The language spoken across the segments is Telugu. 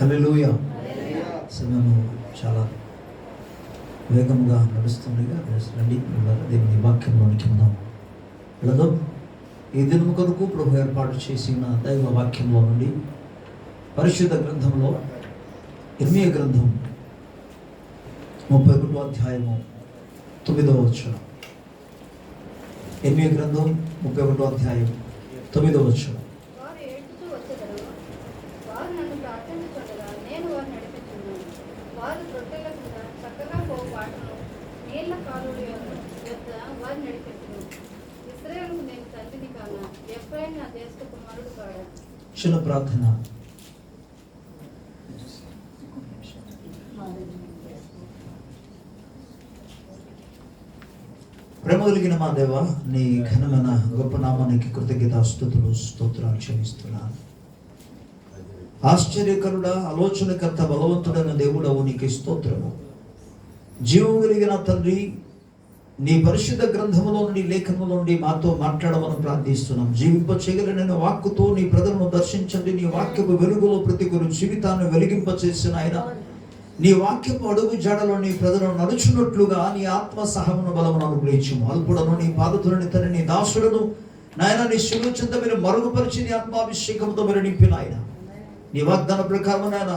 హల్లెలూయా. సమయం చాలా వేగంగా నడుస్తుండగా రండి దేవుని వాక్యంలోనికి మనం వెళదాం. ఈ దినం కొరకు ప్రభు ఏర్పాటు చేసిన దైవ వాక్యంలో నుండి పరిశుద్ధ గ్రంథంలో ఇర్మీయా గ్రంథం 31వ అధ్యాయము 9వ వచనం. ఇర్మీయా గ్రంథం 31వ అధ్యాయం 9వ వచనం. చిన్న ప్రార్థన. ప్రేమ కలిగిన మా దేవ, నీ ఘనమైన గొప్ప నామానికి కృతజ్ఞతాస్తుతులు స్తోత్రాలు చెల్లిస్తున్నాను. ఆశ్చర్యకరుడా, ఆలోచనకర్త, బలవంతుడైన దేవుడవు నీకు స్తోత్రము. జీవం కలిగిన తండ్రి, నీ పరిశుద్ధ గ్రంథములో నుండి లేఖనంలో నుండి మాతో మాట్లాడమని ప్రార్థిస్తున్నాం. జీవింప చేయగలిగిన వాక్కుతో నీ ప్రజలను దర్శించండి. నీ వాక్యపు వెలుగులో ప్రతి ఒక్కరు జీవితాన్ని వెలిగింప చేసిన ఆయన, నీ వాక్యపు అడుగు జాడలో నీ ప్రజలను నడుచున్నట్లుగా నీ ఆత్మ సహమును బలమును అనుగ్రహించుము. అల్పుడను నీ పాదతులని తన నీ దాసులను నాయన నీ శిలువ చెంత మీరు మరుగుపరిచి నీ ఆత్మాభిషేకంతో మీరు నింపిన ఆయన, నీ వాగ్దాన ప్రకారం నాయన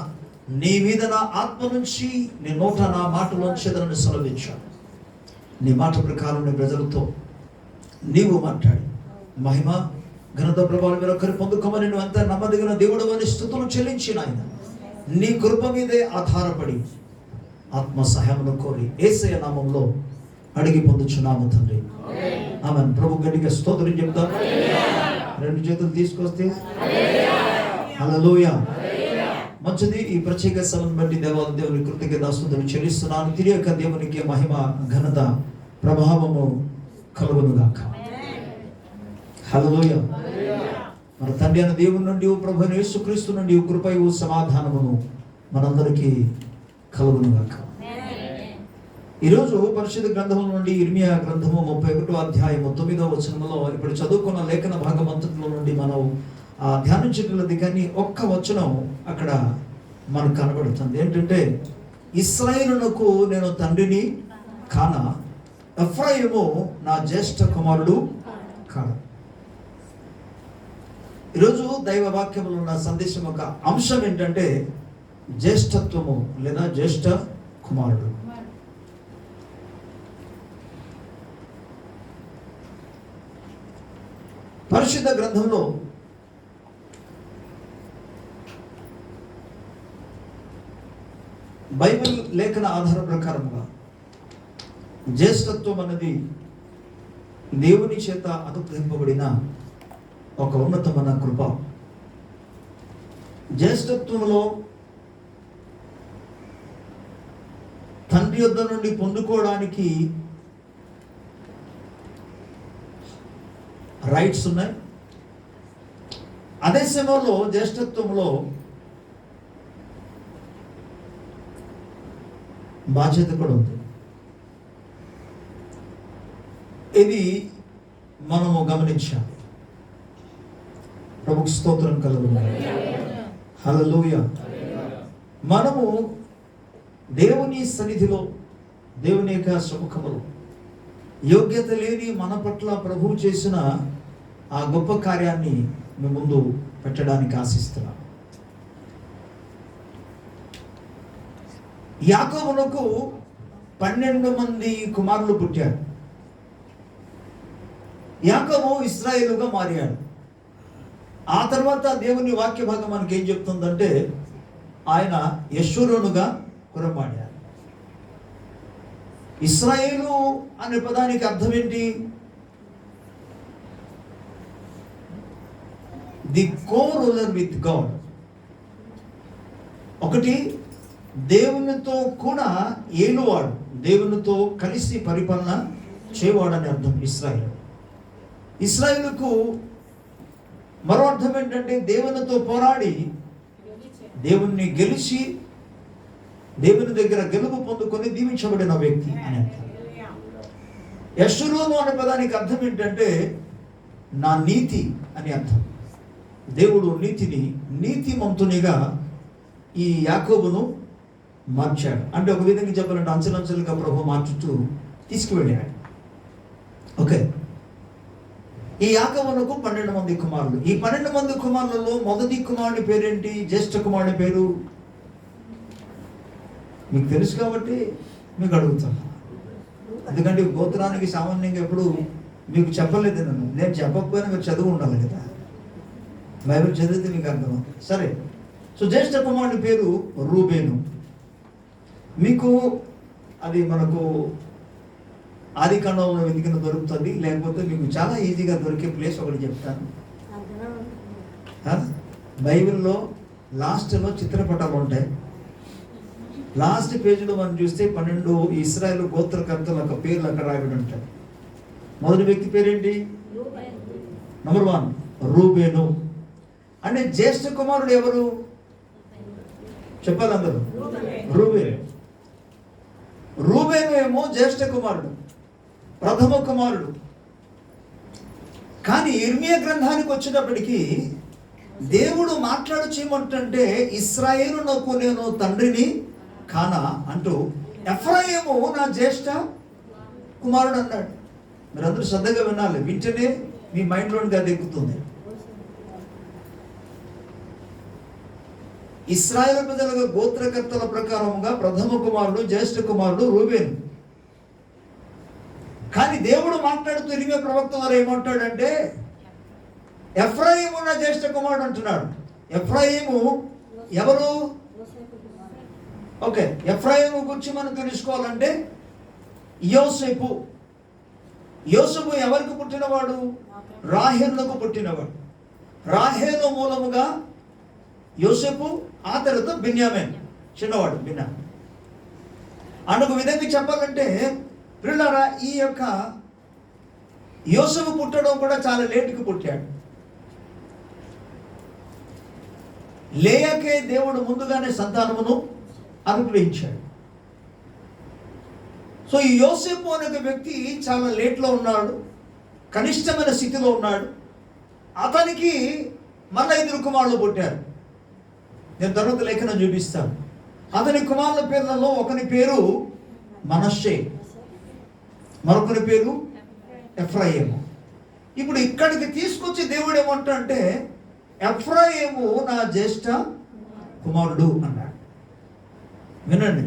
నీ మీద నా ఆత్మ నుంచి నీ నోట నా మాటలోంచి నన్ను సెలవించాను. నీ మాట ప్రకారం నీ ప్రజలతో నీవు మాట్లాడి మహిమ ఘనత ప్రభావం మీరు ఒకరి పొందుకోమని నువ్వు అంతా నమ్మదగిన దేవుడు అని స్తుతులు చెల్లించిన ఆయన, నీ కృప మీదే ఆధారపడి ఆత్మ సహాయమును కోరి యేసయ్య నామంలో అడిగి పొందుచున్నాము తండ్రి, ఆమేన్. ప్రభు గట్టిగా స్తోత్రం చెప్తాం. రెండు చేతులు తీసుకొస్తే హల్లెలూయా. మంచిది. ఈ ప్రత్యేక సభను బట్టి దేవుని కృతజ్ఞతాస్తుతులు చెల్లిస్తున్నాను. తిరిగి దేవునికి మహిమ ఘనత ప్రభావము కలుగునుగాక. హల్లెలూయా. మన తండ్రి అయిన దేవుని నుండి ప్రభువైన యేసుక్రీస్తు నుండి కృపయు సమాధానమును మనందరికీ కలుగునుగాక. ఈరోజు పరిశుద్ధ గ్రంథం నుండి ఇర్మీయా గ్రంథము 31వ అధ్యాయము 9వ వచనంలో ఇప్పుడు చదువుకున్న లేఖన భాగం అంతట్లో నుండి మనం ధ్యానించగలది. కానీ ఒక్క వచనం అక్కడ మనకు కనబడుతుంది. ఏంటంటే, ఇశ్రాయేలునకు నేను తండ్రిని కాన, ఎఫ్రాయిము నా జ్యేష్ఠ కుమారుడు కాన. ఈరోజు దైవ వాక్యంలో ఉన్న సందేశం ఒక అంశం ఏంటంటే జ్యేష్ఠత్వము లేదా జ్యేష్ఠ కుమారుడు. పరిశుద్ధ గ్రంథంలో బైబిల్ లేఖన ఆధార ప్రకారంగా జ్యేష్ఠత్వం అనేది దేవుని చేత అనుగ్రహింపబడిన ఒక ఉన్నతమైన కృప. జ్యేష్ఠత్వంలో తండ్రి యొద్ద నుండి పొందుకోవడానికి రైట్స్ ఉన్నాయి. అదే సమయంలో జ్యేష్ఠత్వంలో బాధ్యత కూడా ఉంది. ఇది మనము గమనించాలి. ప్రభుకు స్తోత్రం కలుగును. హల్లెలూయా. మనము దేవుని సన్నిధిలో, దేవుని యొక్క సముఖములో యోగ్యత లేని మన పట్ల ప్రభువు చేసిన ఆ గొప్ప కార్యాన్ని మీ ముందు పెట్టడానికి ఆశిస్తున్నాను. యాకోబునకు 12 మంది కుమారులు పుట్టారు. యాకోబు ఇశ్రాయేలుగా మారాడు. ఆ తర్వాత దేవుని వాక్య భాగం మనకి ఏం చెప్తుందంటే, ఆయన యెషూరూనుగా కురమాడాడు. ఇశ్రాయేలు అనే పదానికి అర్థం ఏంటి? The co-ruler with God. ఒకటి, దేవునితో కూడా ఏలువాడు, దేవునితో కలిసి పరిపాలన చేయవాడని అర్థం ఇశ్రాయేలు. ఇశ్రాయేలుకు మరో అర్థం ఏంటంటే దేవునితో పోరాడి దేవుణ్ణి గెలిచి దేవుని దగ్గర గెలుపు పొందుకొని దీవించబడిన వ్యక్తి అని అర్థం. యెషూరూను అనే పదానికి అర్థం ఏంటంటే నా నీతి అని అర్థం. దేవుడు నీతిని నీతిమంతునిగా ఈ యాకోబును మార్చాడు. అంటే ఒక విధంగా చెప్పాలంటే అంచెలంచెలుగా ప్రభు మార్చుతూ తీసుకువెళ్ళాడు. ఓకే, ఈ యాకోబునకు 12 మంది కుమారులు. ఈ 12 మంది కుమారులలో మొదటి కుమారుడి పేరేంటి? జ్యేష్ఠ కుమారుడి పేరు మీకు తెలుసు కాబట్టి మీకు అడుగుతాను. ఎందుకంటే గోత్రానికి సామాన్యంగా ఎప్పుడు మీకు చెప్పలేదు. నేను చెప్పకపోయినా మీరు చదువు ఉండాలి కదా, బైబిల్ చదివితే మీకు అర్థం. సరే, సో జ్యేష్ఠ కుమారుడి పేరు రూబేను. మీకు అది మనకు ఆది కాండంలో వెతికిన దొరుకుతుంది, లేకపోతే మీకు చాలా ఈజీగా దొరికే ప్లేస్ ఒకటి చెప్తాను. బైబిల్లో లాస్ట్లో చిత్రపటాలు ఉంటాయి. లాస్ట్ పేజీలో మనం చూస్తే 12 ఇశ్రాయేలు గోత్రకర్తల యొక్క పేర్లు అక్కడ రాయబడి ఉంటాయి. మొదటి వ్యక్తి పేరేంటి? నంబర్ 1 రూబేను. అంటే జ్యేష్ఠ కుమారుడు ఎవరు చెప్పాలి అందరూ? రూబేను. రూబేను ఏమో జ్యేష్ఠ కుమారుడు, ప్రథమ కుమారుడు. కానీ ఇర్మియా గ్రంథానికి వచ్చేటప్పటికి దేవుడు మాట్లాడుచేయమంటే ఇశ్రాయేలునకు నేను తండ్రిని కానా అంటూ ఎఫ్రాయిము నా జ్యేష్ఠ కుమారుడు అన్నాడు. మీరందరూ శ్రద్ధగా వినాలి, వింటేనే మీ మైండ్లోనికి అది ఎక్కుతుంది. ఇశ్రాయేలు ప్రజల గోత్రకర్తల ప్రకారముగా ప్రథమ కుమారుడు జ్యేష్ఠ కుమారుడు రూబేను. కానీ దేవుడు మాట్లాడుతూ ఇర్మియా ప్రవక్త ద్వారా ఏమంటాడంటే ఎఫ్రాయిము నా జ్యేష్ఠ కుమారుడు అంటున్నాడు. ఎఫ్రాయిము ఎవరు? ఓకే, ఎఫ్రాయిము గురించి మనం తెలుసుకోవాలంటే యోసేపు. యోసేపు ఎవరికి పుట్టినవాడు? రాహేలుకు పుట్టినవాడు. రాహేలు మూలముగా యోసేపు, ఆ తర్వాత బిన్యామీన్ చిన్నవాడు బిన్యామీన్. అందుకు విధంగా చెప్పాలంటే పిల్లరా, ఈ యొక్క యోసేపు పుట్టడం కూడా చాలా లేటుకి పుట్టాడు. లేయాకే దేవుడు ముందుగానే సంతానమును అనుగ్రహించాడు. సో ఈ యోసేపు అనే వ్యక్తి చాలా లేట్లో ఉన్నాడు, కనిష్టమైన స్థితిలో ఉన్నాడు. అతనికి మళ్ళీ 5 కుమారులు పుట్టారు. నేను తర్వాత లేఖనం చూపిస్తాను. అతని కుమారుల పేర్లలో ఒకని పేరు మనష్షే, మరొకరి పేరు ఎఫ్రాయిము. ఇప్పుడు ఇక్కడికి తీసుకొచ్చి దేవుడు ఏమంటే ఎఫ్రాయిము నా జ్యేష్ఠ కుమారుడు అన్నాడు. వినండి,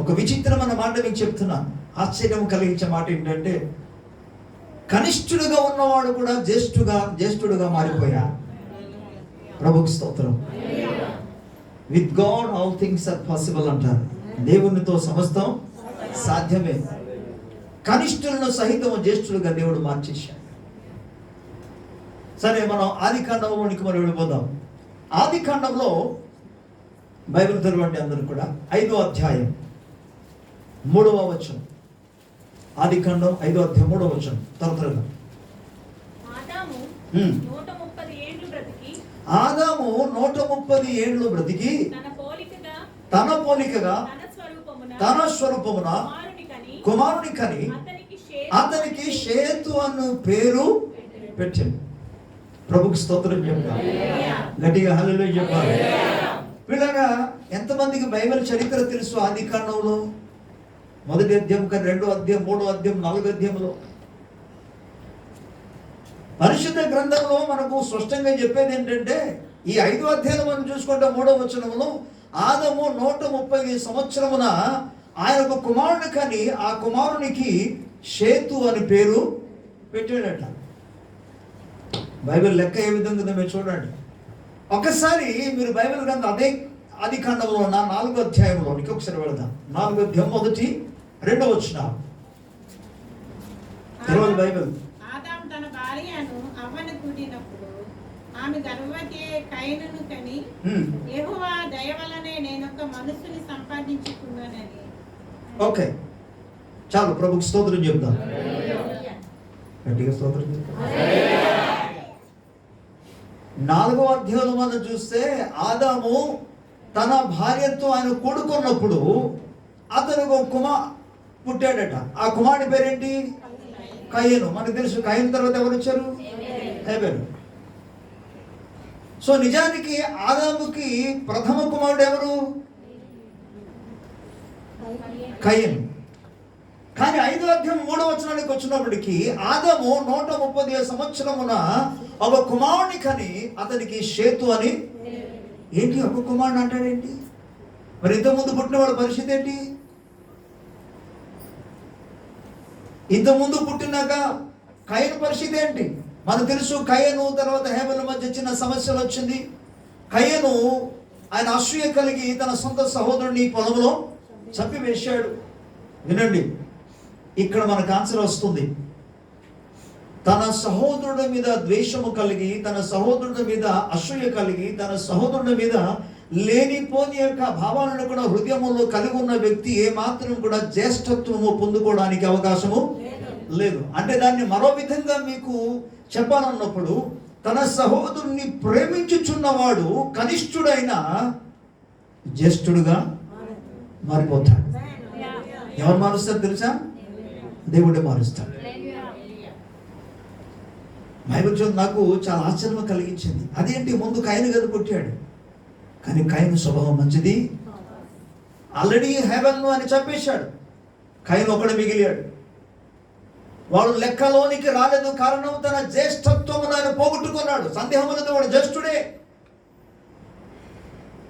ఒక విచిత్రమైన మాట మీకు చెప్తున్నాను. ఆశ్చర్యం కలిగించే మాట ఏంటంటే కనిష్ఠుడుగా ఉన్నవాడు కూడా జ్యేష్ఠుడుగా మారిపోయాడు. ప్రభుకి స్తోత్రం. With God all things are possible అంటారు. దేవునితో సమస్తం సాధ్యమే. కనిష్ఠులను సహితం జ్యేష్ఠులుగా దేవుడు మార్చేశాడు. సరే, మనం ఆది కాండంలోనికి మనం వెళ్ళిపోదాం. ఆది కాండంలో బైబిల్ తెరవండి అందరూ కూడా 5వ అధ్యాయం 3వ వచనం. ఆది కాండం 5వ అధ్యాయం 3వ వచనం. త్వరగా. ఆదాము 130 ఏండ్లు బ్రతికి తన పోలికగా తన స్వరూపమున కుమారుని కని అతనికి షేతు అను పేరు పెట్టింది. ప్రభుకి స్తోత్రం చెప్పాలి, గట్టిగా హల్లెలూయా చెప్పాలి. పిల్లగా ఎంతమందికి బైబిల్ చరిత్ర తెలుసు? ఆది కాండంలో 1వ అధ్యాయం, 2వ అధ్యాయం, 3వ అధ్యాయం, 4వ అధ్యాయంలో పరిశుద్ధ గ్రంథంలో మనకు స్పష్టంగా చెప్పేది ఏంటంటే ఈ 5వ అధ్యాయం మనం చూసుకుంటే 3వ వచనంలో ఆదము 130 సంవత్సరమున ఆయన ఒక కుమారుని కని ఆ కుమారునికి షేతు అని పేరు పెట్టాడట. బైబిల్ లెక్క ఏ విధంగా ఉందో మీరు చూడండి. ఒకసారి మీరు బైబిల్ గ్రంథం అదే ఆది కాండంలో ఉన్న 4వ అధ్యాయంలోనికి ఒకసారి వెళదాం. 4వ అధ్యాయం 1, 2వ వచనం. తెరవాలి బైబిల్. ఆదాము తన భార్యను అవ్వను కూడినప్పుడు ఆమె గర్భవతి కయీనును కని యెహోవా దయ వలనే నేనొక మనుషుని సంపాదించుకున్నానని. ఓకే, చాలు. ప్రభుకి స్తోత్రం చెప్తాం, గట్టిగా స్తోత్రం చెప్తాం. 4వ అధ్యాయంలో మనం చూస్తే ఆదాము తన భార్యతో ఆయన కూడుకున్నప్పుడు అతనికి ఒక పుట్టాడట. ఆ కుమారుడి పేరేంటి? కయీను. మనకు తెలుసు. కయీను తర్వాత ఎవరు వచ్చారు? హేబెలు. సో నిజానికి ఆదాముకి ప్రథమ కుమారుడు ఎవరు? కయీను. కానీ 5వ అధ్యాయం 3వ వచనానికి వచ్చినప్పటికీ ఆదాము 130 సంవత్సరమున ఒక కుమారుని కని అతనికి షేతు అని. ఏంటి ఒక కుమారుడు అంటాడేంటి? మరి ఇంతకుముందు పుట్టిన వాడి పరిస్థితి ఏంటి? ఇంతకుముందు పుట్టినాక కయీను పరిస్థితి ఏంటి? మనకు తెలుసు, కయీను తర్వాత హేబెలు మధ్య చిన్న సమస్యలు వచ్చింది. కయీను ఆయన అసూయ కలిగి తన సొంత సహోదరుని పొలంలో చంపివేశాడు. వినండి, ఇక్కడ మనకు ఆన్సర్ వస్తుంది. తన సహోదరుడి మీద ద్వేషము కలిగి, తన సహోదరుడి మీద అసూయ కలిగి, తన సహోదరుడి మీద లేనిపోని యొక్క భావాలను కూడా హృదయంలో కలిగి ఉన్న వ్యక్తి ఏమాత్రం కూడా జ్యేష్ఠత్వము పొందుకోవడానికి అవకాశము లేదు. అంటే దాన్ని మరో విధంగా మీకు చెప్పాలన్నప్పుడు, తన సహోదరుని ప్రేమించుచున్నవాడు కనిష్ఠుడైన జ్యేష్ఠుడుగా మారిపోతాడు. ఎవరు మారుస్తారు తెలుసా? దేవుడే మారుస్తాడు. బైబిల్ నాకు చాలా ఆశ్చర్యం కలిగించింది. అదేంటి, ముందు కయీను గది పుట్టాడు, కానీ కయీను స్వభావం మంచిది. ఆల్రెడీ హేబెలును అని చంపేశాడు, కయీను ఒకడు మిగిలాడు. వాడు లెక్కలోనికి రాలేదు. కారణం, తన జ్యేష్ఠత్వమును ఆయన పోగొట్టుకున్నాడు. సందేహం లేదు, వాడు జ్యేష్ఠుడే.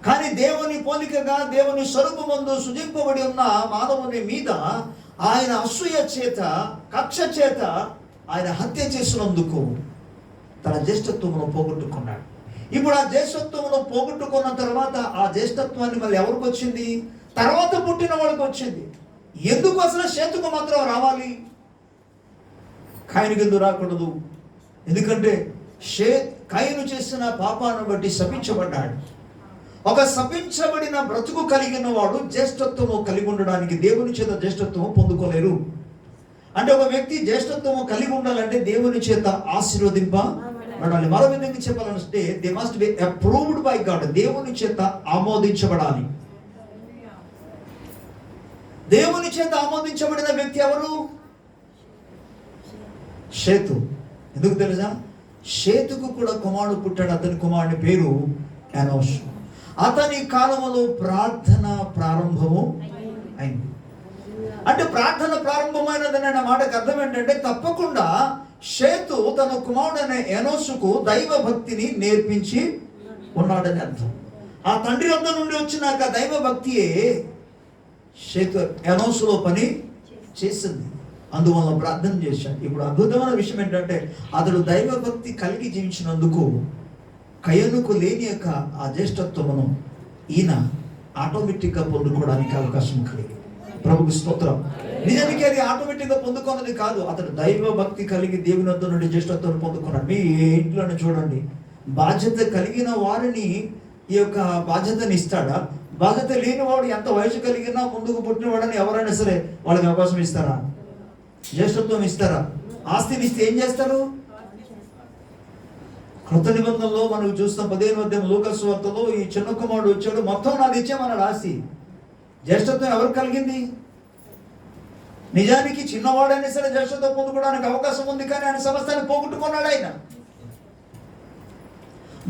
కానీ దేవుని పోలికగా, దేవుని స్వరూపమందు సృజింపబడి ఉన్న మానవుని మీద ఆయన అసూయ చేత, కక్ష చేత ఆయన హత్య చేసినందుకు తన జ్యేష్ఠత్వమును పోగొట్టుకున్నాడు. ఇప్పుడు ఆ జ్యేష్ఠత్వమును పోగొట్టుకున్న తర్వాత ఆ జ్యేష్ఠత్వాన్ని మళ్ళీ ఎవరికి వచ్చింది? తర్వాత పుట్టిన వాడికి వచ్చింది. ఎందుకు అసలు షేతుకు మాత్రం రావాలి, కయీనుకి ఎందుకు రాకూడదు? ఎందుకంటే కయీను చేసిన పాపాన్ని బట్టి శపించబడ్డాడు. ఒక శపించబడిన బ్రతుకు కలిగిన వాడు జ్యేష్ఠత్వము కలిగి ఉండడానికి దేవుని చేత జ్యేష్ఠత్వము పొందుకోలేరు. అంటే ఒక వ్యక్తి జ్యేష్ఠత్వము కలిగి ఉండాలంటే దేవుని చేత ఆశీర్వదింపబడాలి. మరో విధంగా చెప్పాలంటే they must be approved by God. దేవుని చేత ఆమోదించబడాలి. దేవుని చేత ఆమోదించబడిన వ్యక్తి ఎవరు? షేతు. ఎందుకు తెలుసా? షేతుకు కూడా కుమారుడు పుట్టాడు. అతని కుమారుని పేరు ఎనోషు. అతని కాలంలో ప్రార్థన ప్రారంభము అయింది. అంటే ప్రార్థన ప్రారంభమైనదని అనే మాటకు అర్థం ఏంటంటే, తప్పకుండా షేతు తన కుమారుడైన ఎనోషుకు దైవ భక్తిని నేర్పించి ఉన్నాడని అర్థం. ఆ తండ్రి వద్ద నుండి వచ్చినాక దైవ భక్తియే షేతు ఎనోషులో పని చేసింది. అందువల్ల ప్రార్థన చేశాడు. ఇప్పుడు అద్భుతమైన విషయం ఏంటంటే, అతడు దైవ భక్తి కలిగి జీవించినందుకు కయీనుకు లేని యొక్క ఆ జ్యేష్ఠత్వమును ఈయన ఆటోమేటిక్గా పొందుకోవడానికి అవకాశం కలిగి. ప్రభుకు స్తోత్రం. నిజానికి అది ఆటోమేటిక్గా పొందుకున్నది కాదు, అతడు దైవ భక్తి కలిగి దేవుని వద్ద నుండి జ్యేష్ఠత్వం పొందుకున్నాడు. మీ ఇంట్లోనే చూడండి, బాధ్యత కలిగిన వారిని ఈ యొక్క బాధ్యతని ఇస్తాడా? బాధ్యత లేని వాడు ఎంత వయసు కలిగినా ముందుకు పుట్టిన వాడని ఎవరైనా సరే వాళ్ళకి అవకాశం ఇస్తారా? జ్యేష్ఠత్వం ఇస్తారా? ఆస్తిని ఇస్తే ఏం చేస్తారు? కృత నిబంధనలో మనం చూస్తాం 15వ అధ్యాయం లూకాసు వార్తలో ఈ చిన్న కుమారుడు వచ్చాడు, మొత్తం నాది ఇచ్చేమన్నాడు ఆస్తి. జ్యేష్ఠత్వం ఎవరికి కలిగింది? నిజానికి చిన్నవాడైనా సరే జ్యేష్ఠత్వం పొందుకోవడానికి అవకాశం ఉంది, కానీ ఆయన సమస్తాన్ని పోగొట్టుకున్నాడు. ఆయన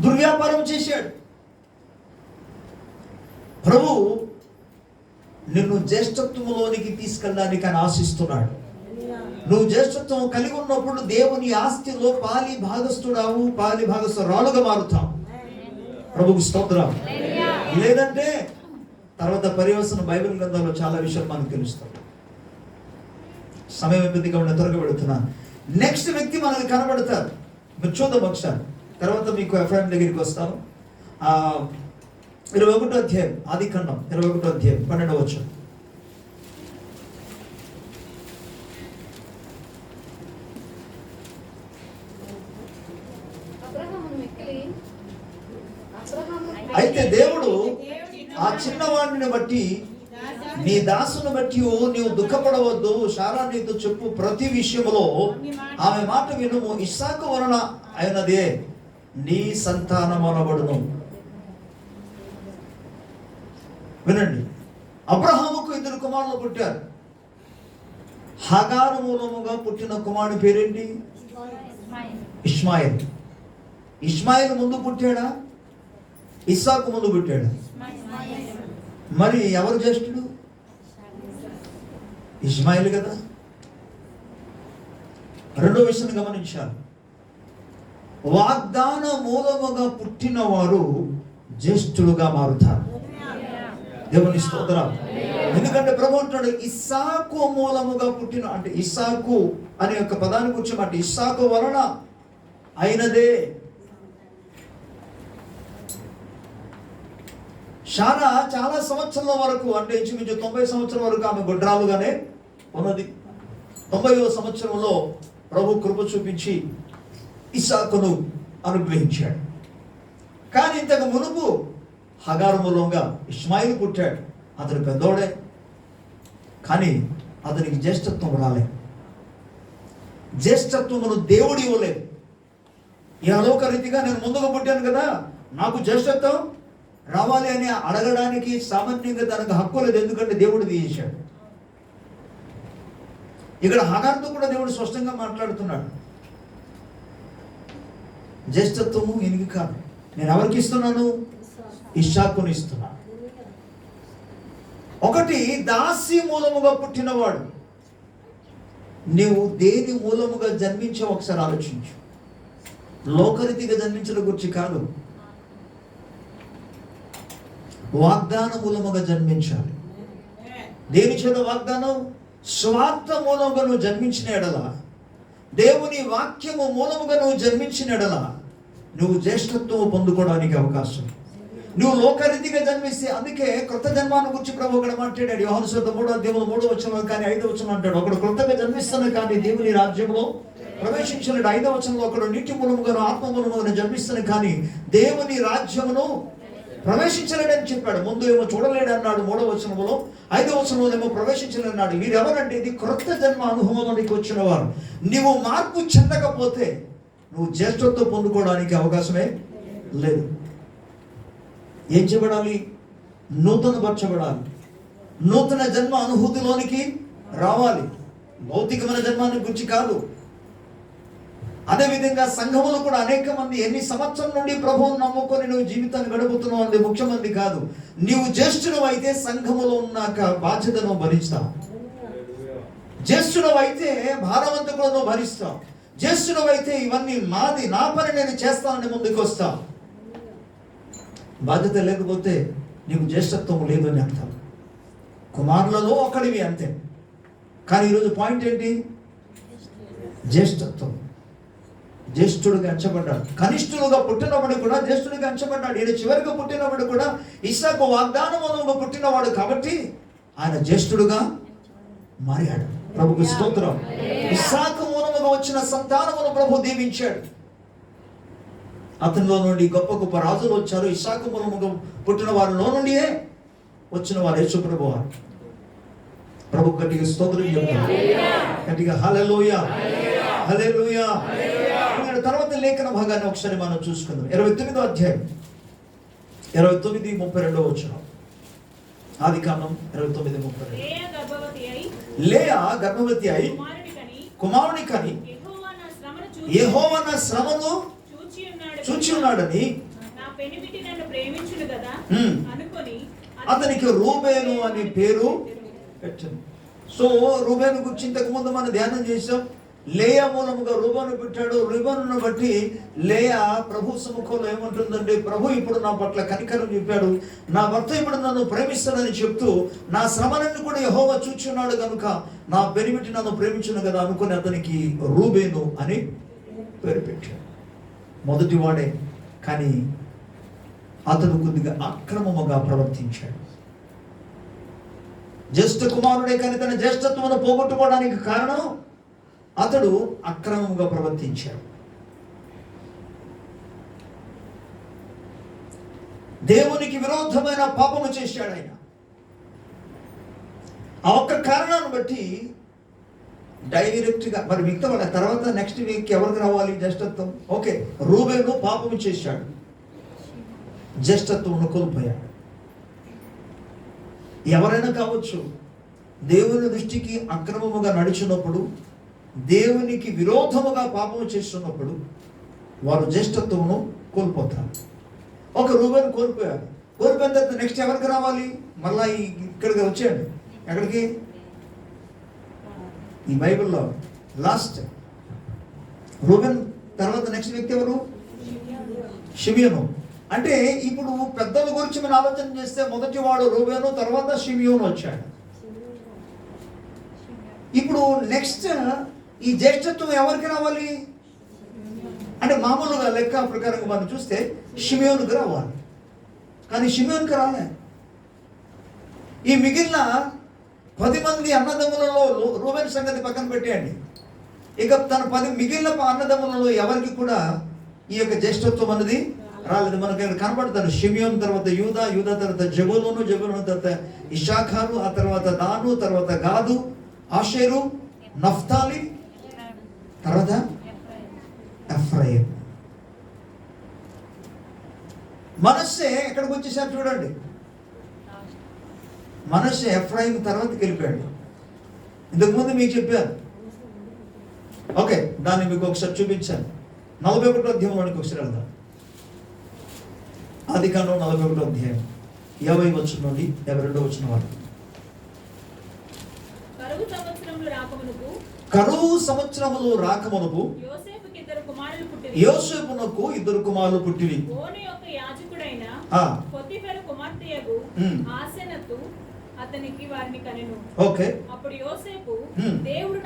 దుర్వ్యాపారం చేశాడు. ప్రభు నిన్ను జ్యేష్ఠత్వంలోనికి తీసుకెళ్ళడానికి ఆయన ఆశిస్తున్నాడు. నువ్వు జ్యేష్ఠత్వం కలిగి ఉన్నప్పుడు దేవుని ఆస్తిలో పాలి భాగస్థుడావు, పాలి భాగస్థురాలుగా మారుతావు. ప్రభుకు స్తోత్రం. లేదంటే తర్వాత పర్యవసన బైబిల్ గ్రంథంలో చాలా విషయాలు మనకు తెలుస్తాయి. సమయం ఎంపికగా ఉన్న త్వరగా పెడుతున్నాను. నెక్స్ట్ వ్యక్తి మనకు కనబడతారు. మీరు చూద్దాం ఒకసారి, తర్వాత మీకు ఎఫ్ఐఎం దగ్గరికి వస్తాను. 21వ అధ్యాయం ఆదికాండం 21వ అధ్యాయం 12వ వచనం. అయితే దేవుడు ఆ చిన్నవాడిని బట్టి, నీ దాసును బట్టి నీవు దుఃఖపడవద్దు, శారా నీతో చెప్పు ప్రతి విషయంలో ఆమె మాట వినుము, ఇస్సాకు వలన అయినదే నీ సంతానమనబడును. వినండి, అబ్రహాముకు 2 కుమారులు పుట్టారు. హగారు మూలముగా పుట్టిన కుమారుని పేరేంటి? ఇష్మాయిల్. ఇష్మాయిల్ ముందు పుట్టాడా? ఇస్సాకు ముందు పుట్టాడు. మరి ఎవరు జ్యేష్ఠుడు? ఇష్మాయిల్ కదా. రెండో విషయం గమనించాలి, వాగ్దాన మూలముగా పుట్టిన వారు జ్యేష్ఠులుగా మారుతారు. దేవుని స్తోత్రం. ఎందుకంటే ప్రభు అంటాడు ఇస్సాకు మూలముగా పుట్టిన, అంటే ఇస్సాకు అనే ఒక పదాన్ని కూర్చోమంటే అంటే ఇస్సాకు వలన అయినదే. షారా చాలా సంవత్సరాల వరకు, అంటే ఇంచుమించు 90 సంవత్సరాల వరకు ఆమె గొడ్రాలుగానే ఉన్నది. 90వ సంవత్సరంలో ప్రభు కృప చూపించి ఇస్సాకును అనుగ్రహించాడు. కానీ ఇంతకు మునుపు హగారు మూలంగా ఇష్మాయిల్ పుట్టాడు. అతడు పెద్దోడే, కానీ అతనికి జ్యేష్ఠత్వం రాలే. జ్యేష్ఠత్వమును దేవుడు ఇవ్వలేదు. ఈ అలోక రీతిగా నేను ముందుగా పుట్టాను కదా, నాకు జ్యేష్ఠత్వం రావాలి అని అడగడానికి సామాన్యంగా తనకు హక్కు లేదు. ఎందుకంటే దేవుడు తీసేశాడు. ఇక్కడ హగారుతో కూడా దేవుడు స్పష్టంగా మాట్లాడుతున్నాడు, జ్యేష్ఠత్వము ఈయనకి కాదు, నేను ఎవరికి ఇస్తున్నాను? ఇస్సాకుని ఇస్తున్నాను. ఒకటి దాసి మూలముగా పుట్టినవాడు. నీవు దేని మూలముగా జన్మించావు ఒకసారి ఆలోచించు. లోకరీతిగా జన్మించడం గురించి కాదు, వాగ్దాన మూలముగా జన్మించాలి. దేని చేత వాగ్దానం? స్వార్థ మూలముగా నువ్వు జన్మించిన ఎడల, దేవుని వాక్యము మూలముగా నువ్వు జన్మించిన ఎడల నువ్వు జ్యేష్ఠత్వం పొందుకోవడానికి అవకాశం. నువ్వు లోకరీతిగా జన్మిస్తే, అందుకే కృత జన్మాన్ని గురించి ప్రభు ఒకడు మాట్లాడాడు. యోహాను సువార్త 3వ వచనం కానీ 5వ వచనం అంటాడు, ఒకడు కృతగా జన్మిస్తాను కానీ దేవుని రాజ్యంలో ప్రవేశించలేడు. 5వ వచనంలో ఒకడు నీటి మూలముగాను ఆత్మ మూలముగాను జన్మిస్తాను కానీ దేవుని రాజ్యమును ప్రవేశించలేడని చెప్పాడు. ముందు ఏమో చూడలేడు అన్నాడు 3వ వచనంలో, 5వ వచనంలో ఏమో ప్రవేశించలేడు అన్నాడు. వీరెవరంటే ఇది క్రొత్త జన్మ అనుభవంలోనికి వచ్చిన వారు. నీవు మార్పు చెందకపోతే నువ్వు జ్యేష్ఠత్వం పొందుకోవడానికి అవకాశమే లేదు. ఏం చేయబడాలి? నూతన పరచబడాలి. నూతన జన్మ అనుభూతిలోనికి రావాలి. భౌతికమైన జన్మాన్ని గురించి కాదు. అదేవిధంగా సంఘములు కూడా అనేక మంది ఎన్ని సంవత్సరం నుండి ప్రభువును నమ్ముకొని నువ్వు జీవితాన్ని గడుపుతున్నావు అనేది ముఖ్యమంది కాదు. నీవు జ్యేష్ఠుడు అయితే సంఘములో ఉన్నాక బాధ్యతను భరిస్తావు. జ్యేష్ఠుడు అయితే భారవంతులను నువ్వు భరిస్తావు. జ్యేష్ఠుడు అయితే ఇవన్నీ మాది, నా పని నేను చేస్తానని ముందుకు వస్తావు. బాధ్యత లేకపోతే నీకు జ్యేష్ఠత్వం లేదు అని అర్థం. కుమారులలో ఒకడివి అంతే. కానీ ఈరోజు పాయింట్ ఏంటి? జ్యేష్ఠత్వం. జ్యేష్ఠుడిగా ఎంచబడ్డాడు. కనిష్ఠులుగా పుట్టినప్పుడు కూడా జ్యేష్ఠుడిగా ఎంచబడ్డాడు. ఈయన చివరిగా పుట్టినప్పుడు కూడా ఇస్సాకు వాగ్దానముగా పుట్టినవాడు కాబట్టి ఆయన జ్యేష్ఠుడుగా మారాడు. ప్రభుకు స్తోత్రం. ఇస్సాకు మూలముగా వచ్చిన సంతానమును ప్రభు దీవించాడు. అతనిలో నుండి గొప్ప గొప్ప రాజులు వచ్చారు. ఇస్సాకు మూలముగా పుట్టిన వారిలో నుండియే వచ్చిన వారు యేసు ప్రభు వారు. ప్రభు గట్టిగా స్తోత్రం చెప్తారు. గట్టిగా హల్లెలూయా, హల్లెలూయా. తర్వాత లేఖన భాగాన్ని ఒకసారి మనం చూసుకుందాం. 29వ అధ్యాయం 29:32 వచనం. ఆదికాండం 29:32. లేయా గర్భవతి అయి కుమారుని కని యెహోవా నా శ్రమను చూచి ఉన్నాడని అతనికి రూబేను అని పేరు పెట్టింది. సో రూబేను గురించి ఇంతకు ముందు మనం ధ్యానం చేసాం. లేయా మూలముగా రూబేను పెట్టాడు. రూబేనును బట్టి లేయా ప్రభు సముఖంలో ఏమంటుందంటే, ప్రభు ఇప్పుడు నా పట్ల కనికరం చెప్పాడు, నా భర్త ఇప్పుడు నన్ను ప్రేమిస్తాడని చెప్తూ నా శ్రమలన్నీ కూడా యెహోవా చూచున్నాడు కనుక నా పెనిమిటి నన్ను ప్రేమించును కదా అనుకుని అతనికి రూబేను అని పేరు పెట్టాడు. మొదటి వాడే, కానీ అతను కొద్దిగా అక్రమముగా ప్రవర్తించాడు. జ్యేష్ఠ కుమారుడే కానీ తన జ్యేష్ఠత్వమును పోగొట్టుకోవడానికి కారణం అతడు అక్రమంగా ప్రవర్తించాడు. దేవునికి విరోధమైన పాపము చేశాడు ఆయన. ఆ ఒక్క కారణాన్ని బట్టి డైరెక్ట్గా మరి మిగతా వాళ్ళ తర్వాత నెక్స్ట్ వీక్ ఎవరికి రావాలి జ్యేష్ఠత్వం? ఓకే, రూబేను పాపము చేశాడు, జ్యేష్ఠత్వం కోల్పోయాడు. ఎవరైనా కావచ్చు, దేవుని దృష్టికి అక్రమముగా నడిచినప్పుడు, దేవునికి విరోధముగా పాపము చేస్తున్నప్పుడు వారు జ్యేష్ఠత్వమును కోల్పోతారు. ఒక రూబేను కోల్పోయారు. కోల్పోయిన తర్వాత నెక్స్ట్ ఎవరికి రావాలి? మళ్ళా ఇక్కడికి వచ్చాడు. ఎక్కడికి? ఈ బైబిల్లో లాస్ట్ రూబెన్ తర్వాత నెక్స్ట్ వ్యక్తి ఎవరు? షిమియోను. అంటే ఇప్పుడు పెద్దల గురించి మనం ఆలోచన చేస్తే మొదటి వాడు రూబేను, తర్వాత షిమియోను వచ్చాడు. ఇప్పుడు నెక్స్ట్ ఈ జ్యేష్ఠత్వం ఎవరికి రావాలి? అంటే మామూలుగా లెక్క ప్రకారంగా మనం చూస్తే షిమియోనుకి రావాలి, కానీ షిమియోనుకి రాలే. ఈ మిగిలిన 10 మంది అన్నదమ్ములలో రూబెన్ సంగతి పక్కన పెట్టేయండి. ఇక తన మిగిలిన అన్నదమ్ములలో ఎవరికి కూడా ఈ యొక్క జ్యేష్ఠత్వం అనేది రాలేదు. మనకి ఇక్కడ కనబడతారు. షిమియోన్ తర్వాత యూదా, యూదా తర్వాత జబూలూను, జబూలూను తర్వాత ఇషాఖారు, ఆ తర్వాత దాను, తర్వాత గాదు, ఆషేరు, నఫ్తాలి, తర్వాత ఎఫ్రాయిం. మనస్సే ఎక్కడికి వచ్చేసారు చూడండి. మనస్సే ఎఫ్రాయిం తర్వాతకి వెళ్ళిపోయాడు. ఇంతకుముందు మీకు చెప్పారు. ఓకే, దాన్ని మీకు ఒకసారి చూపించాను. 41వ అధ్యాయంలోనికి ఒకసారి వెళ్దాం. ఆదికాండం 41వ అధ్యాయం 50 వచనం నుండి 52వ వచనం వరకు. కరువు సంవత్సరములు రాకమునకు యోసేపునకు 2 కుమారులు పుట్టిరి. ఓకే, అప్పుడు యోసేపు దేవుడు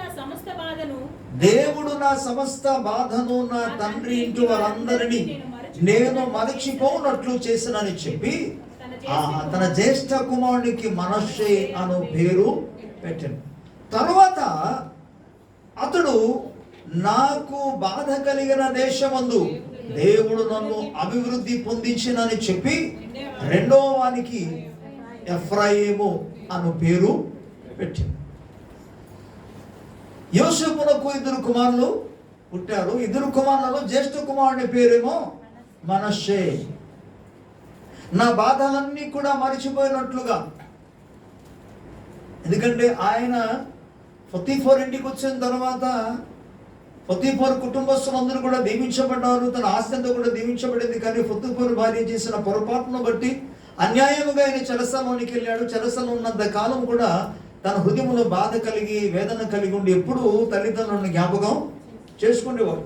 నా సమస్త బాధను నా తండ్రి ఇంటి వారందరినీ నేను మరచిపోనట్లు చేసినని చెప్పి తన జ్యేష్ఠ కుమారునికి మనష్షే అను పేరు పెట్టాడు. తర్వాత అతడు నాకు బాధ కలిగిన దేశమందు దేవుడు నన్ను అభివృద్ధి పొందించినని చెప్పి రెండవ వానికి ఎఫ్రాయిము అను పేరు పెట్టింది. యోసేపునకు 2 కుమారులు పుట్టారు. 2 కుమారులలో జ్యేష్ఠ కుమారుని పేరేమో మనష్షే. నా బాధలన్నీ కూడా మరిచిపోయినట్లుగా, ఎందుకంటే ఆయన పొతీఫర్ ఇంటికి వచ్చిన తర్వాత పొతీఫర్ కుటుంబస్తులందరూ కూడా దీవించబడ్డారు. తన ఆస్తి అంతా కూడా దీవించబడింది. కానీ పొతీఫర్ భార్య చేసిన పొరపాటును బట్టి అన్యాయముగా ఆయన చెరసాలోనికి వెళ్ళాడు. చెరసలో ఉన్నంత కాలం కూడా తన హృదయంలో బాధ కలిగి వేదన కలిగి ఉండి ఎప్పుడూ తల్లిదండ్రులను జ్ఞాపకం చేసుకునేవాడు.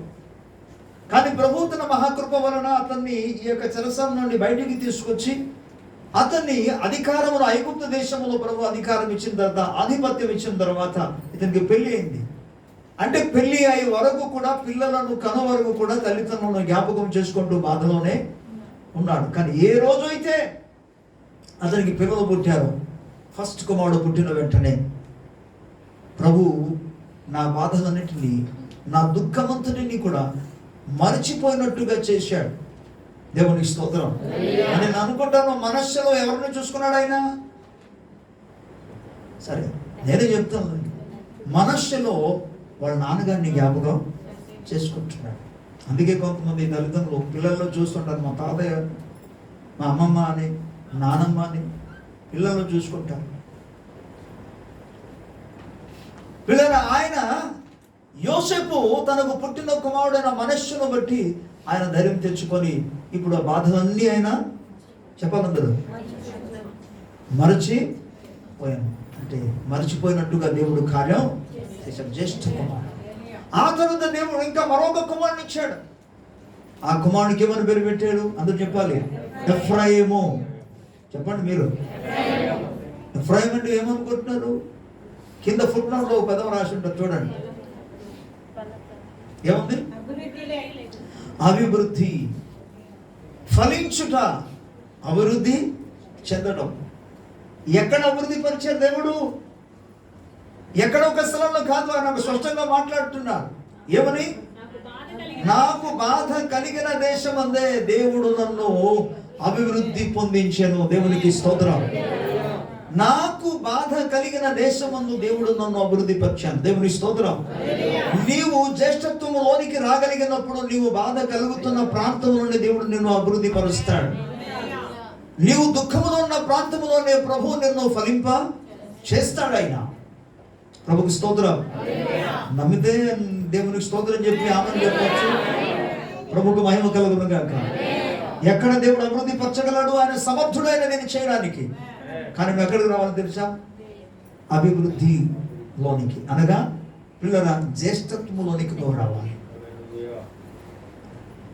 కానీ ప్రభు తన మహాకృప వలన అతన్ని ఈ యొక్క చెరసాల నుండి బయటికి తీసుకొచ్చి అతన్ని అధికారమును ఐగుప్తు దేశంలో ప్రభు అధికారం ఇచ్చిన తర్వాత, ఆధిపత్యం ఇచ్చిన తర్వాత ఇతనికి పెళ్లి అయింది. అంటే పెళ్లి అయ్యే వరకు కూడా పిల్లలను కను వరకు కూడా తల్లిదండ్రులను జ్ఞాపకం చేసుకుంటూ బాధలోనే ఉన్నాడు. కానీ ఏ రోజు అయితే అతనికి పిల్లలు పుట్టారు, ఫస్ట్ కుమారుడు పుట్టిన వెంటనే ప్రభు నా బాధలన్నింటినీ, నా దుఃఖమంతటిని కూడా మరచిపోయినట్టుగా చేశాడు. దేవునికి స్తోత్రం. నేను అనుకుంటాను, మనస్సులో ఎవరిని చూసుకున్నాడు ఆయన? సరే, నేనే చెప్తాను, మనస్సులో వాళ్ళ నాన్నగారిని జ్ఞాపకం చేసుకుంటున్నాడు. అందుకే కొంతమంది తల్లిదండ్రులు పిల్లల్లో చూస్తుంటారు, మా తాతయ్య, మా అమ్మమ్మ అని, నానమ్మ అని పిల్లల్లో చూసుకుంటారు. పిల్లల ఆయన యోసేపు తనకు పుట్టిన కుమారుడైన మనస్సును బట్టి ఆయన ధైర్యం తెచ్చుకొని ఇప్పుడు ఆ బాధలన్నీ ఆయన చెప్పాలందరూ మరచిపోయాను. అంటే మరచిపోయినట్టుగా దేవుడు కార్యం చేశాడు. జ్యేష్ఠ కుమారుడు. ఆ తర్వాత దేవుడు ఇంకా మరొక కుమారుని ఇచ్చాడు. ఆ కుమారునికి ఏమని పేరు పెట్టాడు? అందరూ చెప్పాలి. ఎఫ్రాయిము. చెప్పండి మీరు. ఎఫ్రాయిం అంటే ఏమనుకుంటున్నారు? కింద ఫుట్నోట్లో ఒక పదం రాసి ఉంటుంది చూడండి. ఏముంది? అభివృద్ధి, ఫలించుట, అభివృద్ధి చెందడం. ఎక్కడ అభివృద్ధి పరిచారు దేవుడు? ఎక్కడ ఒక స్థలంలో కాదు. నాకు స్పష్టంగా మాట్లాడుతున్నారు. ఏమని? నాకు బాధ కలిగిన దేశం అందే దేవుడు నన్ను అభివృద్ధి పొందించెను. దేవునికి స్తోత్రం. నాకు బాధ కలిగిన దేశమందు దేవుడు నన్ను అభివృద్ధి పరిచాను. దేవుని స్తోత్రం. నీవు జ్యేష్ఠత్వంలోనికి రాగలిగినప్పుడు నీవు బాధ కలుగుతున్న ప్రాంతం నుండి దేవుడు నిన్ను అభివృద్ధి పరుస్తాడు. నీవు దుఃఖములో ఉన్న ప్రాంతంలోనే ప్రభు నిన్ను ఫలింప చేస్తాడు. ఆయన ప్రభుకి స్తోత్రం. నమ్మితే దేవునికి స్తోత్రం చెప్పి ఆమెను చెప్పవచ్చు. ప్రభుకు మహిమ కలుగును గాక. ఎక్కడ దేవుడు అభివృద్ధి పరచగలడు? ఆయన సమర్థుడైన నేను చేయడానికి. కానీ మేము ఎక్కడికి రావాలో తెలుసా? అభివృద్ధిలోనికి, అనగా పిల్లల జ్యేష్ఠత్వంలోనికి నువ్వు రావాలి.